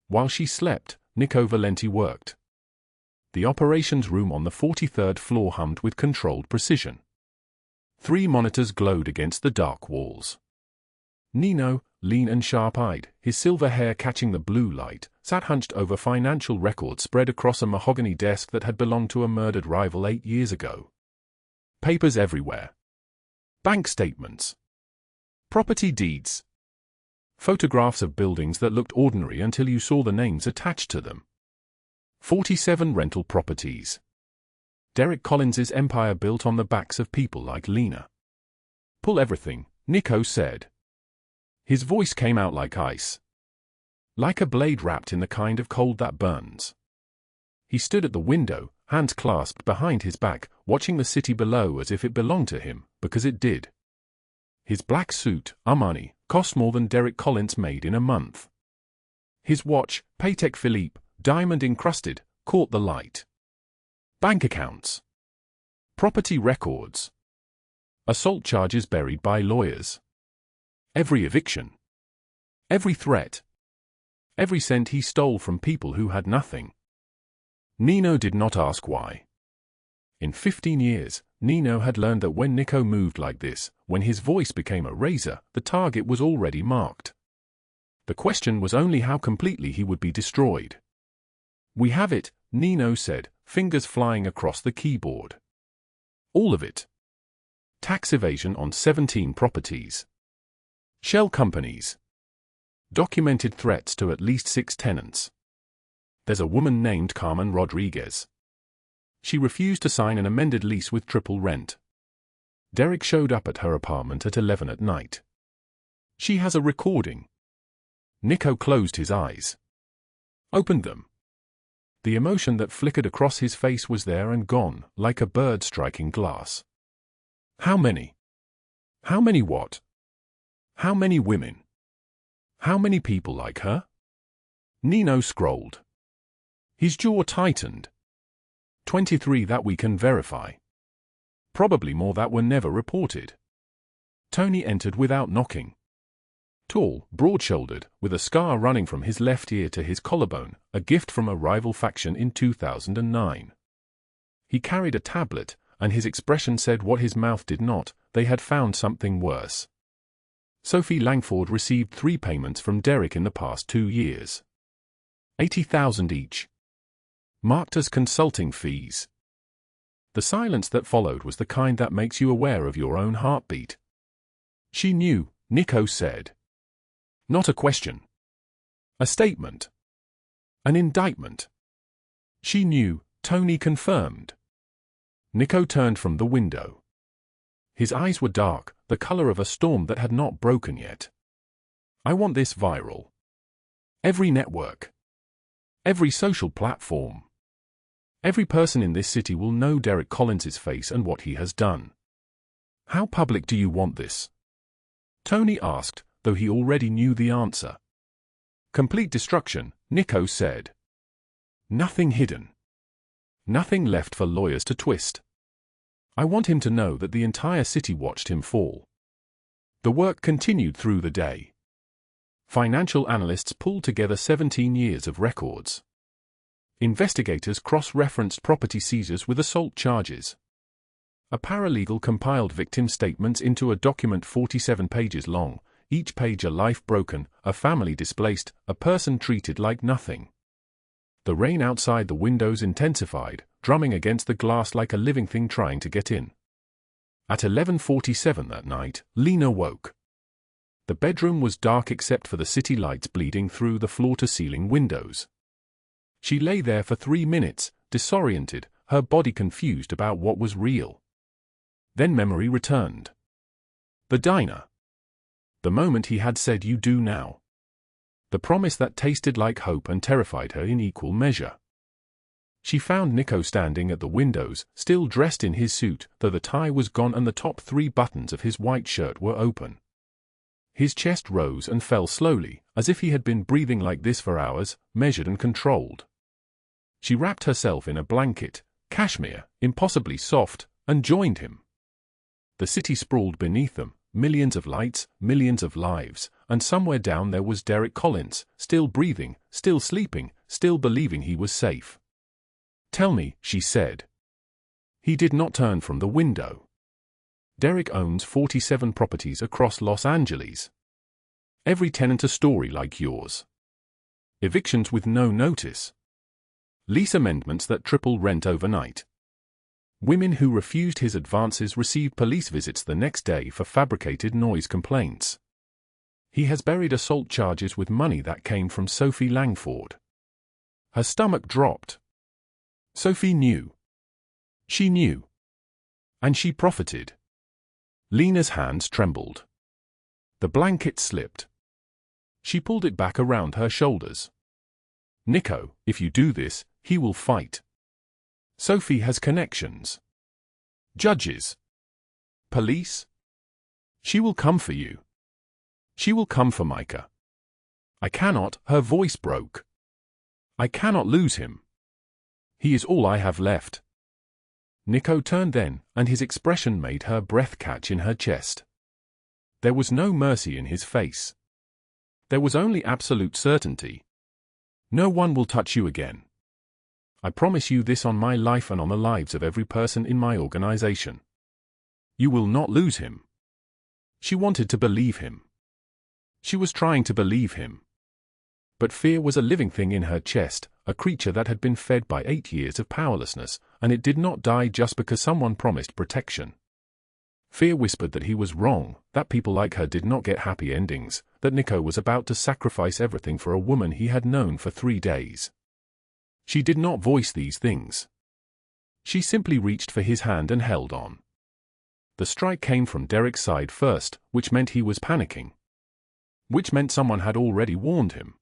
While she slept, Nico Valenti worked. The operations room on the 43rd floor hummed with controlled precision. 3 monitors glowed against the dark walls. Nino, lean and sharp-eyed, his silver hair catching the blue light, sat hunched over financial records spread across a mahogany desk that had belonged to a murdered rival 8 years ago. Papers everywhere. Bank statements. Property deeds. Photographs of buildings that looked ordinary until you saw the names attached to them. 47 rental properties. Derek Collins's empire built on the backs of people like Lena. Pull everything, Nico said. His voice came out like ice. Like a blade wrapped in the kind of cold that burns. He stood at the window, hands clasped behind his back, watching the city below as if it belonged to him, because it did. His black suit, Armani, cost more than Derek Collins made in a month. His watch, Patek Philippe, diamond-encrusted, caught the light. Bank accounts. Property records. Assault charges buried by lawyers. Every eviction. Every threat. Every cent he stole from people who had nothing. Nino did not ask why. In 15 years, Nino had learned that when Nico moved like this, when his voice became a razor, the target was already marked. The question was only how completely he would be destroyed. "We have it," Nino said, fingers flying across the keyboard. "All of it. Tax evasion on 17 properties. Shell companies. Documented threats to at least 6 tenants. There's a woman named Carmen Rodriguez. She refused to sign an amended lease with triple rent. Derek showed up at her apartment at 11 at night. She has a recording." Nico closed his eyes. Opened them. The emotion that flickered across his face was there and gone, like a bird striking glass. How many? How many what? How many women? How many people like her? Nino scrolled. His jaw tightened. 23 that we can verify. Probably more that were never reported. Tony entered without knocking. Tall, broad-shouldered, with a scar running from his left ear to his collarbone, a gift from a rival faction in 2009. He carried a tablet, and his expression said what his mouth did not: they had found something worse. Sophie Langford received 3 payments from Derek in the past 2 years. 80,000 each. Marked as consulting fees. The silence that followed was the kind that makes you aware of your own heartbeat. She knew, Nico said. Not a question. A statement. An indictment. She knew, Tony confirmed. Nico turned from the window. His eyes were dark, the color of a storm that had not broken yet. I want this viral. Every network. Every social platform. Every person in this city will know Derek Collins's face and what he has done. How public do you want this? Tony asked, though he already knew the answer. Complete destruction, Nico said. Nothing hidden. Nothing left for lawyers to twist. I want him to know that the entire city watched him fall. The work continued through the day. Financial analysts pulled together 17 years of records. Investigators cross-referenced property seizures with assault charges. A paralegal compiled victim statements into a document 47 pages long, each page a life broken, a family displaced, a person treated like nothing. The rain outside the windows intensified, drumming against the glass like a living thing trying to get in. At 11:47 that night, Lena woke. The bedroom was dark except for the city lights bleeding through the floor-to-ceiling windows. She lay there for 3 minutes, disoriented, her body confused about what was real. Then memory returned. The diner. The moment he had said "you do now." The promise that tasted like hope and terrified her in equal measure. She found Nico standing at the windows, still dressed in his suit, though the tie was gone and the top 3 buttons of his white shirt were open. His chest rose and fell slowly, as if he had been breathing like this for hours, measured and controlled. She wrapped herself in a blanket, cashmere, impossibly soft, and joined him. The city sprawled beneath them, millions of lights, millions of lives, and somewhere down there was Derek Collins, still breathing, still sleeping, still believing he was safe. "Tell me," she said. He did not turn from the window. Derek owns 47 properties across Los Angeles. Every tenant a story like yours. Evictions with no notice. Lease amendments that triple rent overnight. Women who refused his advances received police visits the next day for fabricated noise complaints. He has buried assault charges with money that came from Sophie Langford. Her stomach dropped. Sophie knew. She knew. And she profited. Lena's hands trembled. The blanket slipped. She pulled it back around her shoulders. Nico, if you do this, he will fight. Sophie has connections. Judges. Police. She will come for you. She will come for Micah. I cannot, her voice broke. I cannot lose him. He is all I have left. Nico turned then, and his expression made her breath catch in her chest. There was no mercy in his face. There was only absolute certainty. No one will touch you again. I promise you this on my life and on the lives of every person in my organization. You will not lose him. She wanted to believe him. She was trying to believe him. But fear was a living thing in her chest, a creature that had been fed by 8 years of powerlessness, and it did not die just because someone promised protection. Fear whispered that he was wrong, that people like her did not get happy endings, that Nico was about to sacrifice everything for a woman he had known for 3 days. She did not voice these things. She simply reached for his hand and held on. The strike came from Derek's side first, which meant he was panicking. Which meant someone had already warned him.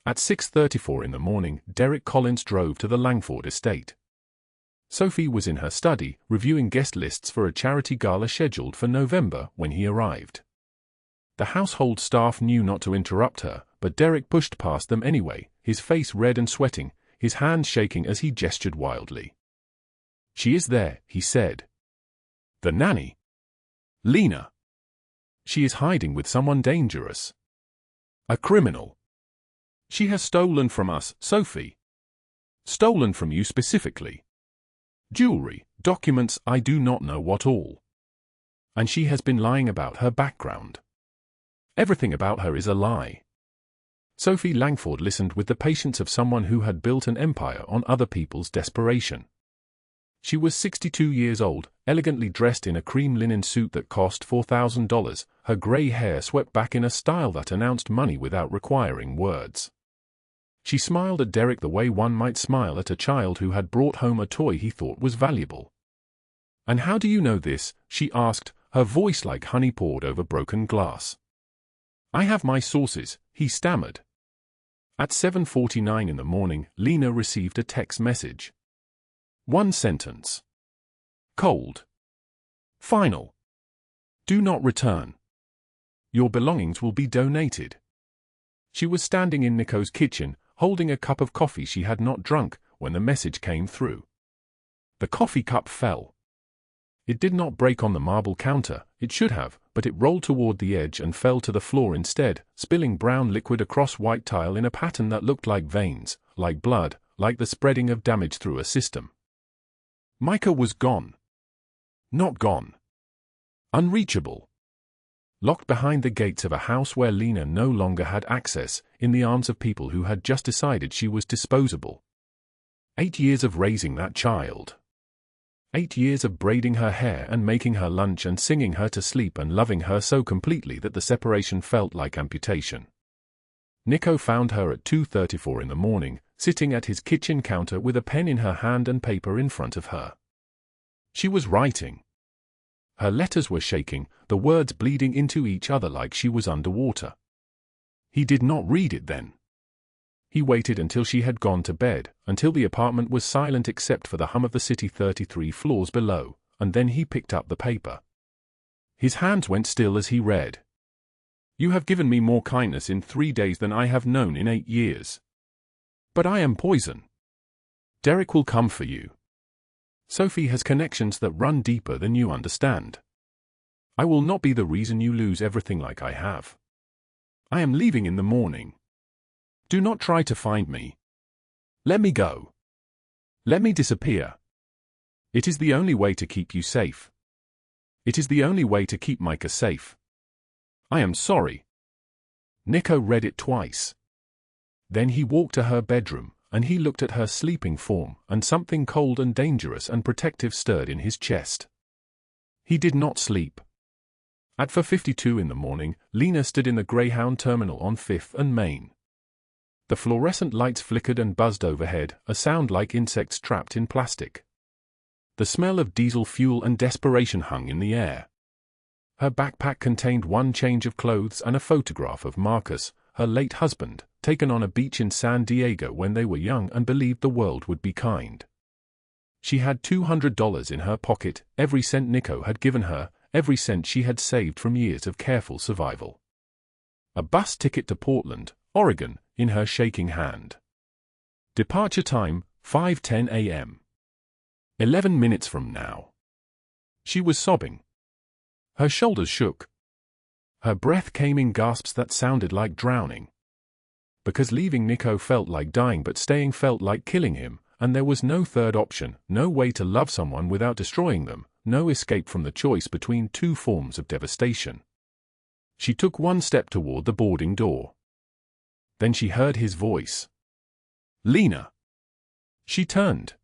At 6:34 in the morning, Derek Collins drove to the Langford estate. Sophie was in her study, reviewing guest lists for a charity gala scheduled for November when he arrived. The household staff knew not to interrupt her, but Derek pushed past them anyway, his face red and sweating, his hands shaking as he gestured wildly. She is there, he said. The nanny. Lena. She is hiding with someone dangerous. A criminal. She has stolen from us, Sophie. Stolen from you specifically. Jewelry, documents, I do not know what all. And she has been lying about her background. Everything about her is a lie. Sophie Langford listened with the patience of someone who had built an empire on other people's desperation. She was 62 years old, elegantly dressed in a cream linen suit that cost $4,000, her gray hair swept back in a style that announced money without requiring words. She smiled at Derek the way one might smile at a child who had brought home a toy he thought was valuable. "And how do you know this?" she asked, her voice like honey poured over broken glass. "I have my sources," he stammered. At 7:49 in the morning, Lena received a text message. One sentence. Cold. Final. Do not return. Your belongings will be donated. She was standing in Nico's kitchen, holding a cup of coffee she had not drunk, when the message came through. The coffee cup fell. It did not break on the marble counter, it should have, but it rolled toward the edge and fell to the floor instead, spilling brown liquid across white tile in a pattern that looked like veins, like blood, like the spreading of damage through a system. Micah was gone. Not gone. Unreachable. Locked behind the gates of a house where Lena no longer had access, in the arms of people who had just decided she was disposable. 8 years of raising that child. 8 years of braiding her hair and making her lunch and singing her to sleep and loving her so completely that the separation felt like amputation. Nico found her at 2:34 in the morning, sitting at his kitchen counter with a pen in her hand and paper in front of her. She was writing. Her letters were shaking, the words bleeding into each other like she was underwater. He did not read it then. He waited until she had gone to bed, until the apartment was silent except for the hum of the city 33 floors below, and then he picked up the paper. His hands went still as he read. You have given me more kindness in 3 days than I have known in 8 years. But I am poison. Derek will come for you. Sophie has connections that run deeper than you understand. I will not be the reason you lose everything like I have. I am leaving in the morning. Do not try to find me. Let me go. Let me disappear. It is the only way to keep you safe. It is the only way to keep Micah safe. I am sorry. Nico read it twice. Then he walked to her bedroom, and he looked at her sleeping form, and something cold and dangerous and protective stirred in his chest. He did not sleep. At 4:52 in the morning, Lena stood in the Greyhound terminal on 5th and Main. The fluorescent lights flickered and buzzed overhead, a sound like insects trapped in plastic. The smell of diesel fuel and desperation hung in the air. Her backpack contained one change of clothes and a photograph of Marcus, her late husband, taken on a beach in San Diego when they were young and believed the world would be kind. She had $200 in her pocket, every cent Nico had given her, every cent she had saved from years of careful survival. A bus ticket to Portland, Oregon, in her shaking hand. Departure time, 5:10 a.m. 11 minutes from now. She was sobbing. Her shoulders shook. Her breath came in gasps that sounded like drowning. Because leaving Nico felt like dying, but staying felt like killing him, and there was no third option, no way to love someone without destroying them, no escape from the choice between two forms of devastation. She took one step toward the boarding door. Then she heard his voice. "Lena!" She turned.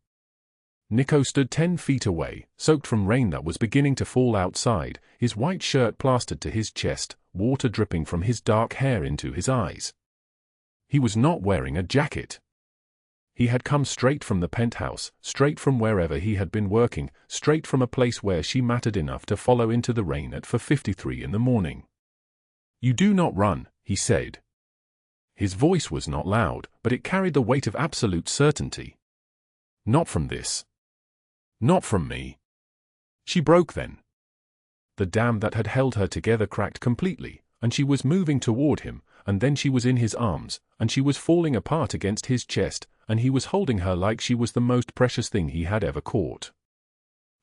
Nico stood 10 feet away, soaked from rain that was beginning to fall outside, his white shirt plastered to his chest, water dripping from his dark hair into his eyes. He was not wearing a jacket. He had come straight from the penthouse, straight from wherever he had been working, straight from a place where she mattered enough to follow into the rain at 4:53 in the morning. "You do not run," he said. His voice was not loud, but it carried the weight of absolute certainty. "Not from this. Not from me." She broke then. The dam that had held her together cracked completely, and she was moving toward him, and then she was in his arms, and she was falling apart against his chest, and he was holding her like she was the most precious thing he had ever caught.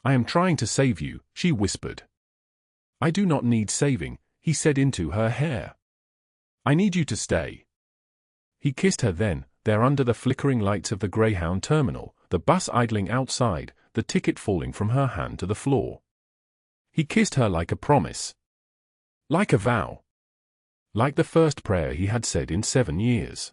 "I am trying to save you," she whispered. "I do not need saving," he said into her hair. "I need you to stay." He kissed her then, there under the flickering lights of the Greyhound terminal, the bus idling outside, the ticket falling from her hand to the floor. He kissed her like a promise. Like a vow. Like the first prayer he had said in 7 years.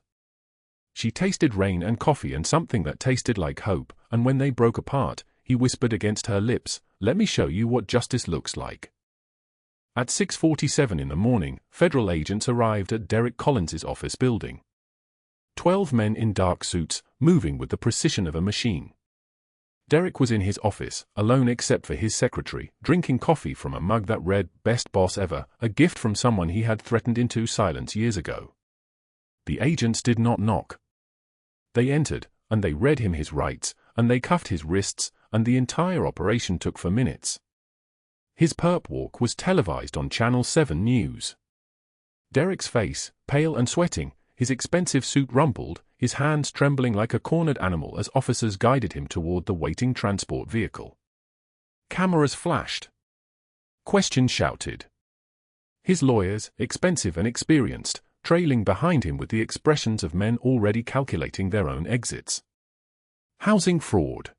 She tasted rain and coffee and something that tasted like hope, and when they broke apart, he whispered against her lips, "Let me show you what justice looks like." At 6:47 in the morning, federal agents arrived at Derek Collins's office building. 12 men in dark suits, moving with the precision of a machine. Derek was in his office, alone except for his secretary, drinking coffee from a mug that read, "Best boss ever," a gift from someone he had threatened into silence years ago. The agents did not knock. They entered, and they read him his rights, and they cuffed his wrists, and the entire operation took 4 minutes. His perp walk was televised on Channel 7 News. Derek's face, pale and sweating, his expensive suit rumpled, his hands trembling like a cornered animal as officers guided him toward the waiting transport vehicle. Cameras flashed. Questions shouted. His lawyers, expensive and experienced, trailing behind him with the expressions of men already calculating their own exits. Housing fraud.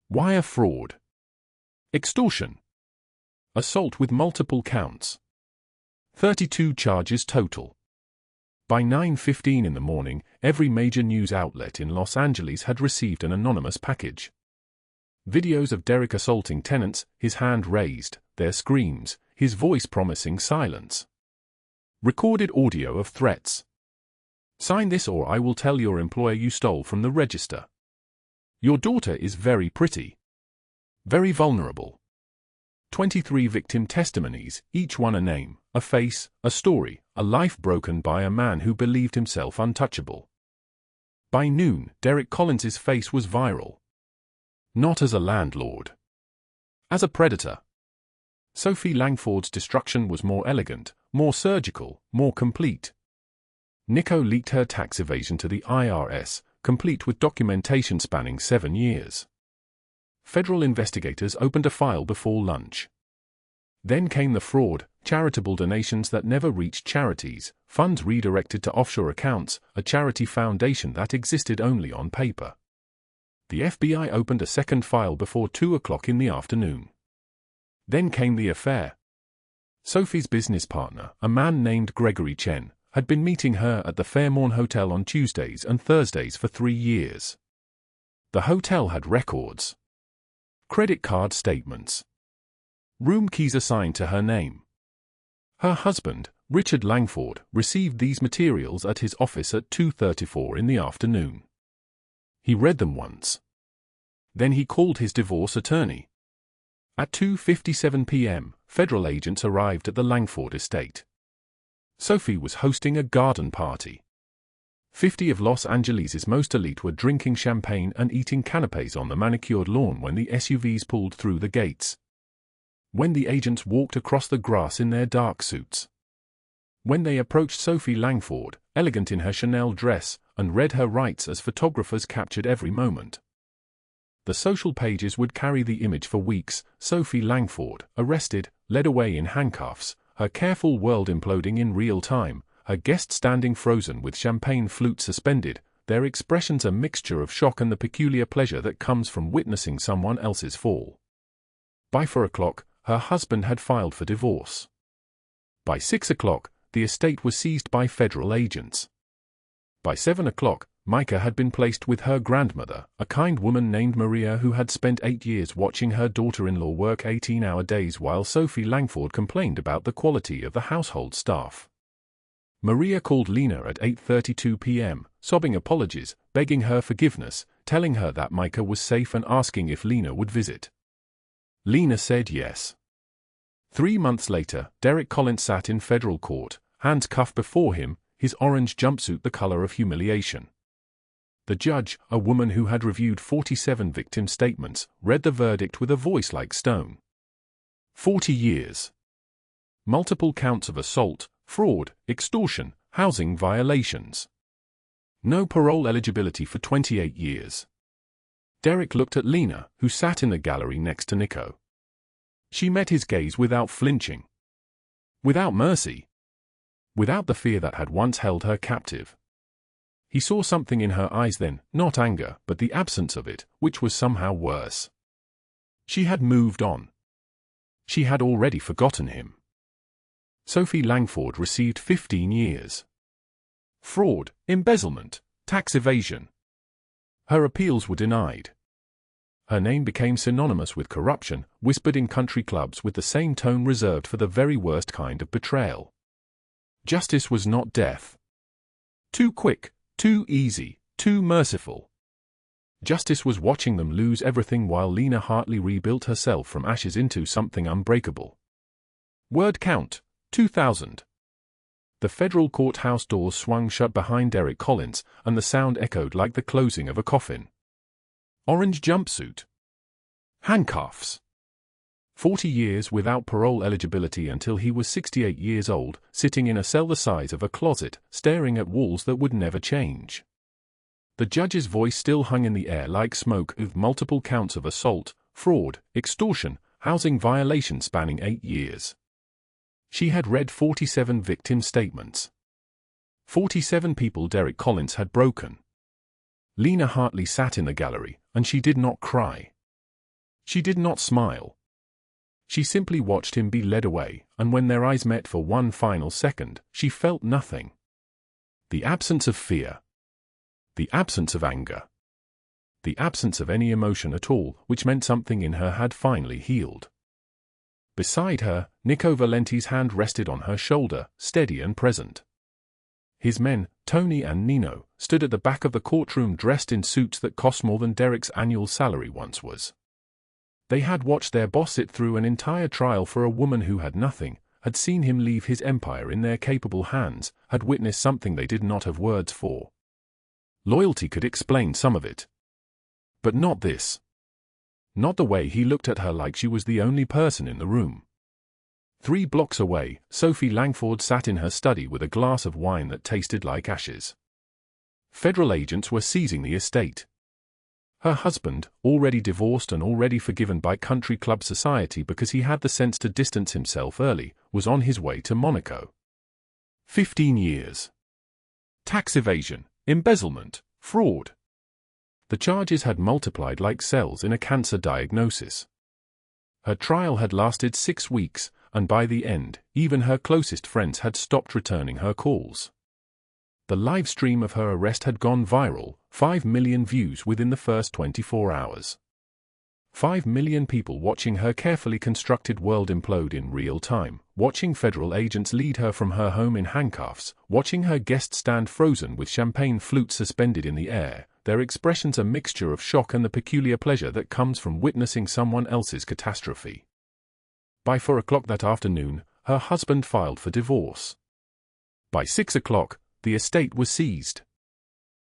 Wire fraud. Extortion. Assault with multiple counts. 32 charges total. By 9:15 in the morning, every major news outlet in Los Angeles had received an anonymous package. Videos of Derek assaulting tenants, his hand raised, their screams, his voice promising silence. Recorded audio of threats. "Sign this or I will tell your employer you stole from the register. Your daughter is very pretty. Very vulnerable." 23 victim testimonies, each one a name, a face, a story, a life broken by a man who believed himself untouchable. By noon, Derek Collins's face was viral. Not as a landlord. As a predator. Sophie Langford's destruction was more elegant, more surgical, more complete. Nico leaked her tax evasion to the IRS, complete with documentation spanning 7 years. Federal investigators opened a file before lunch. Then came the fraud, charitable donations that never reached charities, funds redirected to offshore accounts, a charity foundation that existed only on paper. The FBI opened a second file before 2 o'clock in the afternoon. Then came the affair. Sophie's business partner, a man named Gregory Chen, had been meeting her at the Fairmorn Hotel on Tuesdays and Thursdays for 3 years. The hotel had records, credit card statements, room keys assigned to her name. Her husband, Richard Langford, received these materials at his office at 2:34 in the afternoon. He read them once. Then he called his divorce attorney. At 2:57 p.m., federal agents arrived at the Langford estate. Sophie was hosting a garden party. 50 of Los Angeles' most elite were drinking champagne and eating canapés on the manicured lawn when the SUVs pulled through the gates. When the agents walked across the grass in their dark suits. When they approached Sophie Langford, elegant in her Chanel dress, and read her rights as photographers captured every moment. The social pages would carry the image for weeks: Sophie Langford, arrested, led away in handcuffs, her careful world imploding in real time, her guests standing frozen with champagne flutes suspended, their expressions a mixture of shock and the peculiar pleasure that comes from witnessing someone else's fall. By 4 o'clock, her husband had filed for divorce. By 6 o'clock, the estate was seized by federal agents. By 7 o'clock, Micah had been placed with her grandmother, a kind woman named Maria who had spent 8 years watching her daughter-in-law work 18-hour days while Sophie Langford complained about the quality of the household staff. Maria called Lena at 8:32 p.m., sobbing apologies, begging her forgiveness, telling her that Micah was safe and asking if Lena would visit. Lena said yes. 3 months later, Derek Collins sat in federal court, hands cuffed before him, his orange jumpsuit the color of humiliation. The judge, a woman who had reviewed 47 victim statements, read the verdict with a voice like stone. 40 years. Multiple counts of assault, fraud, extortion, housing violations. No parole eligibility for 28 years. Derek looked at Lena, who sat in the gallery next to Nico. She met his gaze without flinching. Without mercy. Without the fear that had once held her captive. He saw something in her eyes then, not anger, but the absence of it, which was somehow worse. She had moved on. She had already forgotten him. Sophie Langford received 15 years. Fraud, embezzlement, tax evasion. Her appeals were denied. Her name became synonymous with corruption, whispered in country clubs with the same tone reserved for the very worst kind of betrayal. Justice was not death. Too quick, too easy, too merciful. Justice was watching them lose everything while Lena Hartley rebuilt herself from ashes into something unbreakable. Word count, 2,000. The federal courthouse doors swung shut behind Derek Collins, and the sound echoed like the closing of a coffin. Orange jumpsuit. Handcuffs. 40 years without parole eligibility until he was 68 years old, sitting in a cell the size of a closet, staring at walls that would never change. The judge's voice still hung in the air like smoke, with multiple counts of assault, fraud, extortion, housing violation spanning 8 years. She had read 47 victim statements. 47 people Derek Collins had broken. Lena Hartley sat in the gallery, and she did not cry. She did not smile. She simply watched him be led away, and when their eyes met for one final second, she felt nothing. The absence of fear. The absence of anger. The absence of any emotion at all, which meant something in her had finally healed. Beside her, Nico Valenti's hand rested on her shoulder, steady and present. His men, Tony and Nino, stood at the back of the courtroom dressed in suits that cost more than Derek's annual salary once was. They had watched their boss sit through an entire trial for a woman who had nothing, had seen him leave his empire in their capable hands, had witnessed something they did not have words for. Loyalty could explain some of it. But not this. Not the way he looked at her like she was the only person in the room. 3 blocks away, Sophie Langford sat in her study with a glass of wine that tasted like ashes. Federal agents were seizing the estate. Her husband, already divorced and already forgiven by country club society because he had the sense to distance himself early, was on his way to Monaco. 15 years. Tax evasion, embezzlement, fraud. The charges had multiplied like cells in a cancer diagnosis. Her trial had lasted 6 weeks, and by the end, even her closest friends had stopped returning her calls. The live stream of her arrest had gone viral, 5 million views within the first 24 hours. 5 million people watching her carefully constructed world implode in real time, watching federal agents lead her from her home in handcuffs, watching her guests stand frozen with champagne flutes suspended in the air, their expressions a mixture of shock and the peculiar pleasure that comes from witnessing someone else's catastrophe. By 4 o'clock that afternoon, her husband filed for divorce. By 6 o'clock, the estate was seized.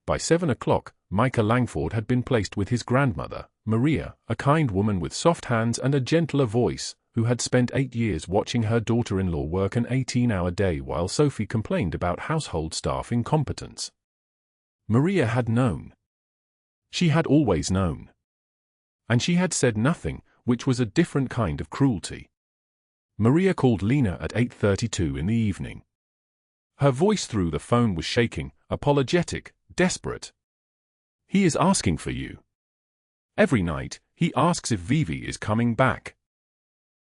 By 7 o'clock, Micah Langford had been placed with his grandmother, Maria, a kind woman with soft hands and a gentler voice, who had spent 8 years watching her daughter-in-law work an 18-hour day while Sophie complained about household staff incompetence. Maria had known. She had always known. And she had said nothing, which was a different kind of cruelty. Maria called Lena at 8:32 in the evening. Her voice through the phone was shaking, apologetic, desperate. "He is asking for you. Every night, he asks if Vivi is coming back.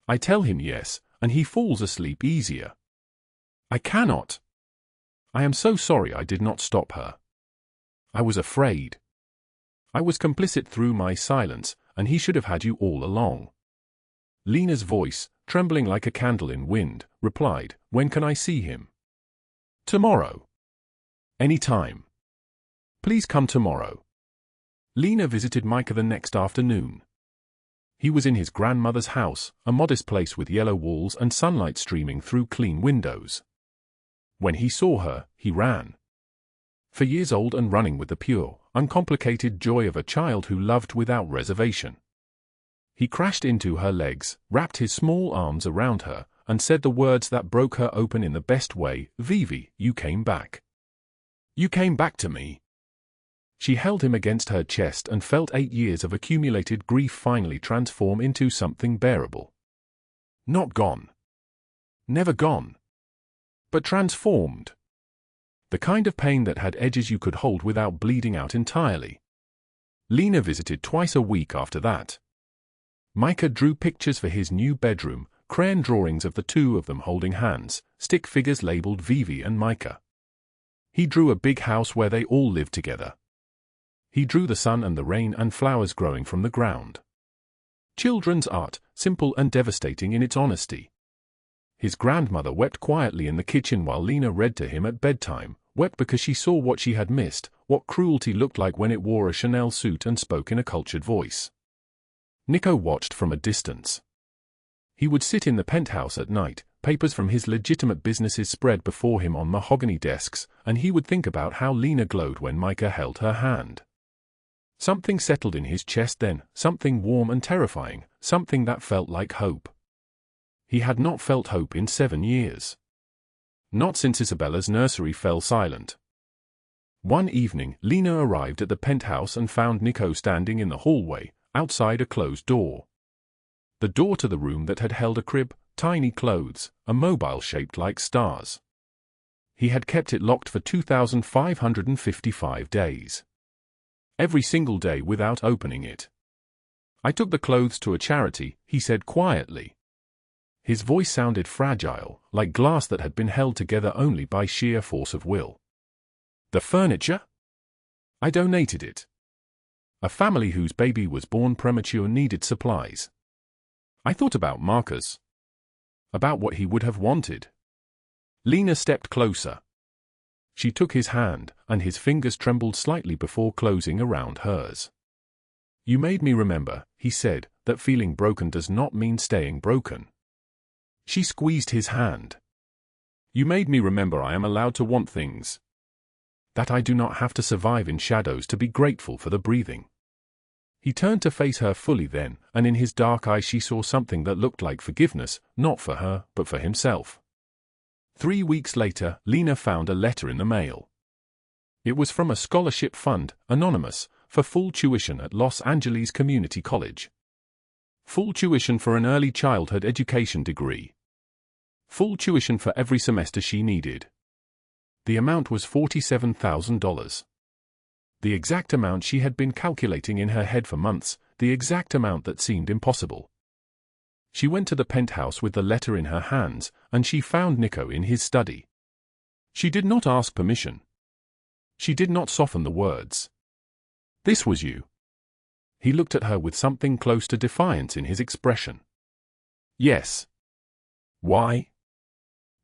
I tell him yes, and he falls asleep easier. I cannot. I am so sorry I did not stop her. I was afraid. I was complicit through my silence, and he should have had you all along." Lena's voice, trembling like a candle in wind, replied, "When can I see him?" "Tomorrow. Any time. Please come tomorrow." Lena visited Micah the next afternoon. He was in his grandmother's house, a modest place with yellow walls and sunlight streaming through clean windows. When he saw her, he ran. 4 years old and running with the pure, uncomplicated joy of a child who loved without reservation. He crashed into her legs, wrapped his small arms around her, and said the words that broke her open in the best way, "Vivi, you came back. You came back to me." She held him against her chest and felt 8 years of accumulated grief finally transform into something bearable. Not gone. Never gone. But transformed. The kind of pain that had edges you could hold without bleeding out entirely. Lena visited twice a week after that. Micah drew pictures for his new bedroom, crayon drawings of the two of them holding hands, stick figures labeled Vivi and Micah. He drew a big house where they all lived together. He drew the sun and the rain and flowers growing from the ground. Children's art, simple and devastating in its honesty. His grandmother wept quietly in the kitchen while Lena read to him at bedtime, wept because she saw what she had missed, what cruelty looked like when it wore a Chanel suit and spoke in a cultured voice. Nico watched from a distance. He would sit in the penthouse at night, papers from his legitimate businesses spread before him on mahogany desks, and he would think about how Lena glowed when Micah held her hand. Something settled in his chest then, something warm and terrifying, something that felt like hope. He had not felt hope in 7 years. Not since Isabella's nursery fell silent. One evening, Lena arrived at the penthouse and found Nico standing in the hallway, outside a closed door. The door to the room that had held a crib, tiny clothes, a mobile shaped like stars. He had kept it locked for 2,555 days. Every single day without opening it. "I took the clothes to a charity," he said quietly. His voice sounded fragile, like glass that had been held together only by sheer force of will. "The furniture? I donated it. A family whose baby was born premature needed supplies. I thought about Marcus. About what he would have wanted." Lena stepped closer. She took his hand, and his fingers trembled slightly before closing around hers. "You made me remember," he said, "that feeling broken does not mean staying broken." She squeezed his hand. "You made me remember I am allowed to want things. That I do not have to survive in shadows to be grateful for the breathing." He turned to face her fully then, and in his dark eyes she saw something that looked like forgiveness, not for her, but for himself. 3 weeks later, Lena found a letter in the mail. It was from a scholarship fund, anonymous, for full tuition at Los Angeles Community College. Full tuition for an early childhood education degree. Full tuition for every semester she needed. The amount was $47,000. The exact amount she had been calculating in her head for months, the exact amount that seemed impossible. She went to the penthouse with the letter in her hands, and she found Nico in his study. She did not ask permission. She did not soften the words. This was you. He looked at her with something close to defiance in his expression. Yes. Why?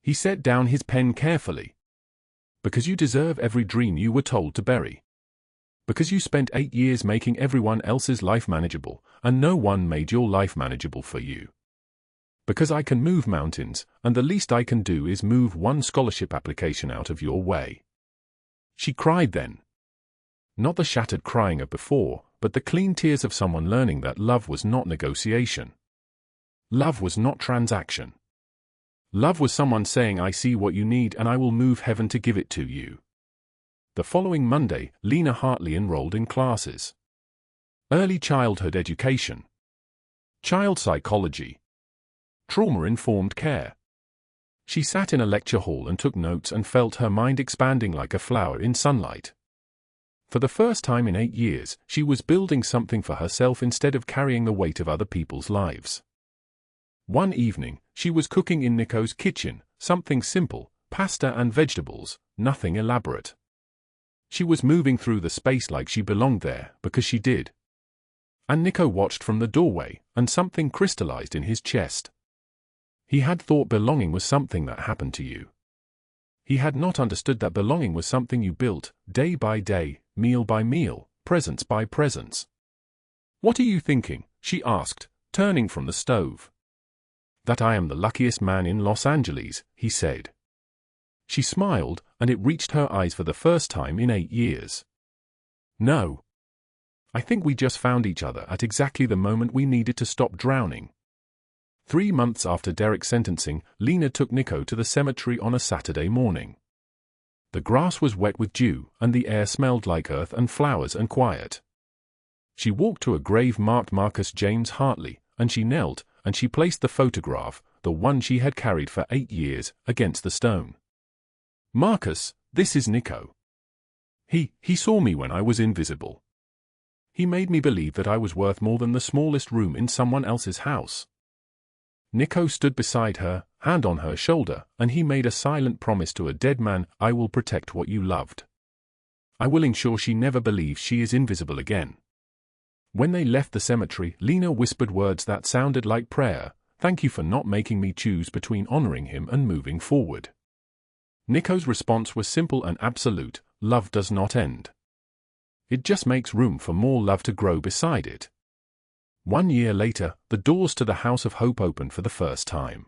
He set down his pen carefully. Because you deserve every dream you were told to bury. Because you spent 8 years making everyone else's life manageable, and no one made your life manageable for you. Because I can move mountains, and the least I can do is move one scholarship application out of your way. She cried then. Not the shattered crying of before, but the clean tears of someone learning that love was not negotiation. Love was not transaction. Love was someone saying, I see what you need and I will move heaven to give it to you. The following Monday, Lena Hartley enrolled in classes. Early childhood education. Child psychology. Trauma-informed care. She sat in a lecture hall and took notes and felt her mind expanding like a flower in sunlight. For the first time in 8 years, she was building something for herself instead of carrying the weight of other people's lives. One evening, she was cooking in Nico's kitchen, something simple, pasta and vegetables, nothing elaborate. She was moving through the space like she belonged there, because she did. And Nico watched from the doorway, and something crystallized in his chest. He had thought belonging was something that happened to you. He had not understood that belonging was something you built, day by day, meal by meal, presence by presence. What are you thinking? She asked, turning from the stove. That I am the luckiest man in Los Angeles, he said. She smiled, and it reached her eyes for the first time in 8 years. No. I think we just found each other at exactly the moment we needed to stop drowning. 3 months after Derek's sentencing, Lena took Nico to the cemetery on a Saturday morning. The grass was wet with dew, and the air smelled like earth and flowers and quiet. She walked to a grave marked Marcus James Hartley, and she knelt, and she placed the photograph, the one she had carried for 8 years, against the stone. Marcus, this is Nico. He saw me when I was invisible. He made me believe that I was worth more than the smallest room in someone else's house. Nico stood beside her, hand on her shoulder, and he made a silent promise to a dead man, I will protect what you loved. I will ensure she never believes she is invisible again. When they left the cemetery, Lena whispered words that sounded like prayer, thank you for not making me choose between honoring him and moving forward. Nico's response was simple and absolute, love does not end. It just makes room for more love to grow beside it. 1 year later, the doors to the House of Hope opened for the first time.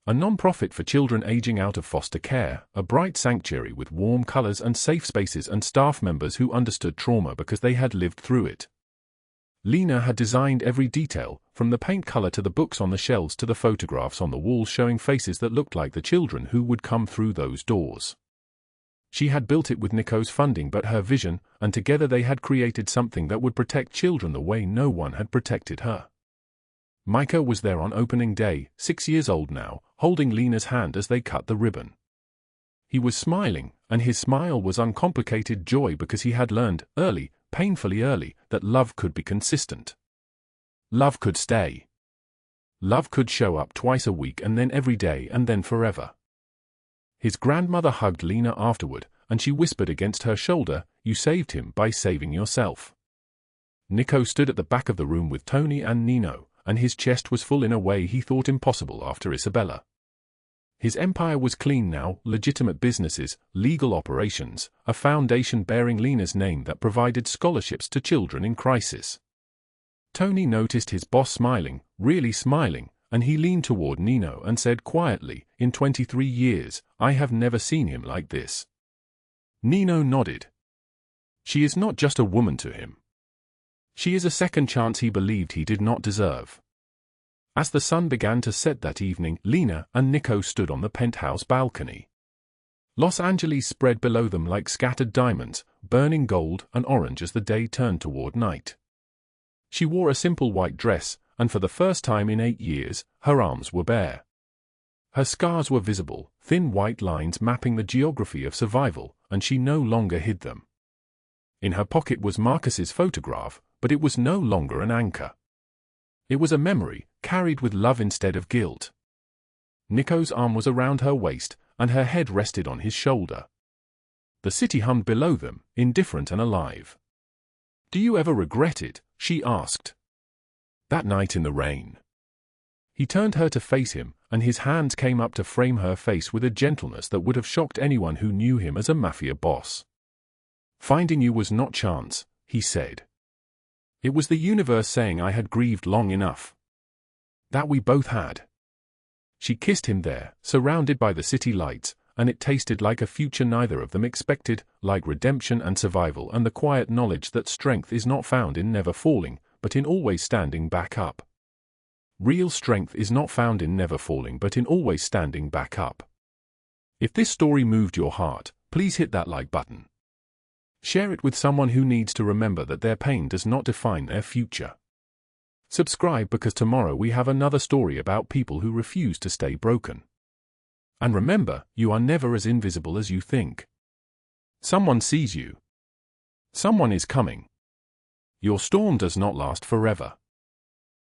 A non-profit for children aging out of foster care, a bright sanctuary with warm colors and safe spaces and staff members who understood trauma because they had lived through it. Lena had designed every detail, from the paint color to the books on the shelves to the photographs on the walls showing faces that looked like the children who would come through those doors. She had built it with Nico's funding but her vision, and together they had created something that would protect children the way no one had protected her. Micah was there on opening day, 6 years old now, holding Lena's hand as they cut the ribbon. He was smiling, and his smile was uncomplicated joy because he had learned, early, painfully early, that love could be consistent. Love could stay. Love could show up twice a week and then every day and then forever. His grandmother hugged Lena afterward, and she whispered against her shoulder, you saved him by saving yourself. Nico stood at the back of the room with Tony and Nino, and his chest was full in a way he thought impossible after Isabella. His empire was clean now, legitimate businesses, legal operations, a foundation bearing Lena's name that provided scholarships to children in crisis. Tony noticed his boss smiling, really smiling, and he leaned toward Nino and said quietly, in 23 years, I have never seen him like this. Nino nodded. She is not just a woman to him. She is a second chance he believed he did not deserve. As the sun began to set that evening, Lena and Nico stood on the penthouse balcony. Los Angeles spread below them like scattered diamonds, burning gold and orange as the day turned toward night. She wore a simple white dress, and for the first time in 8 years, her arms were bare. Her scars were visible, thin white lines mapping the geography of survival, and she no longer hid them. In her pocket was Marcus's photograph, but it was no longer an anchor. It was a memory, carried with love instead of guilt. Nico's arm was around her waist, and her head rested on his shoulder. The city hummed below them, indifferent and alive. "Do you ever regret it?" she asked. "That night in the rain." He turned her to face him, and his hands came up to frame her face with a gentleness that would have shocked anyone who knew him as a mafia boss. "Finding you was not chance," he said. "It was the universe saying I had grieved long enough. That we both had." She kissed him there, surrounded by the city lights, and it tasted like a future neither of them expected, like redemption and survival and the quiet knowledge that strength is not found in never falling, but in always standing back up. Real strength is not found in never falling but in always standing back up. If this story moved your heart, please hit that like button. Share it with someone who needs to remember that their pain does not define their future. Subscribe because tomorrow we have another story about people who refuse to stay broken. And remember, you are never as invisible as you think. Someone sees you. Someone is coming. Your storm does not last forever.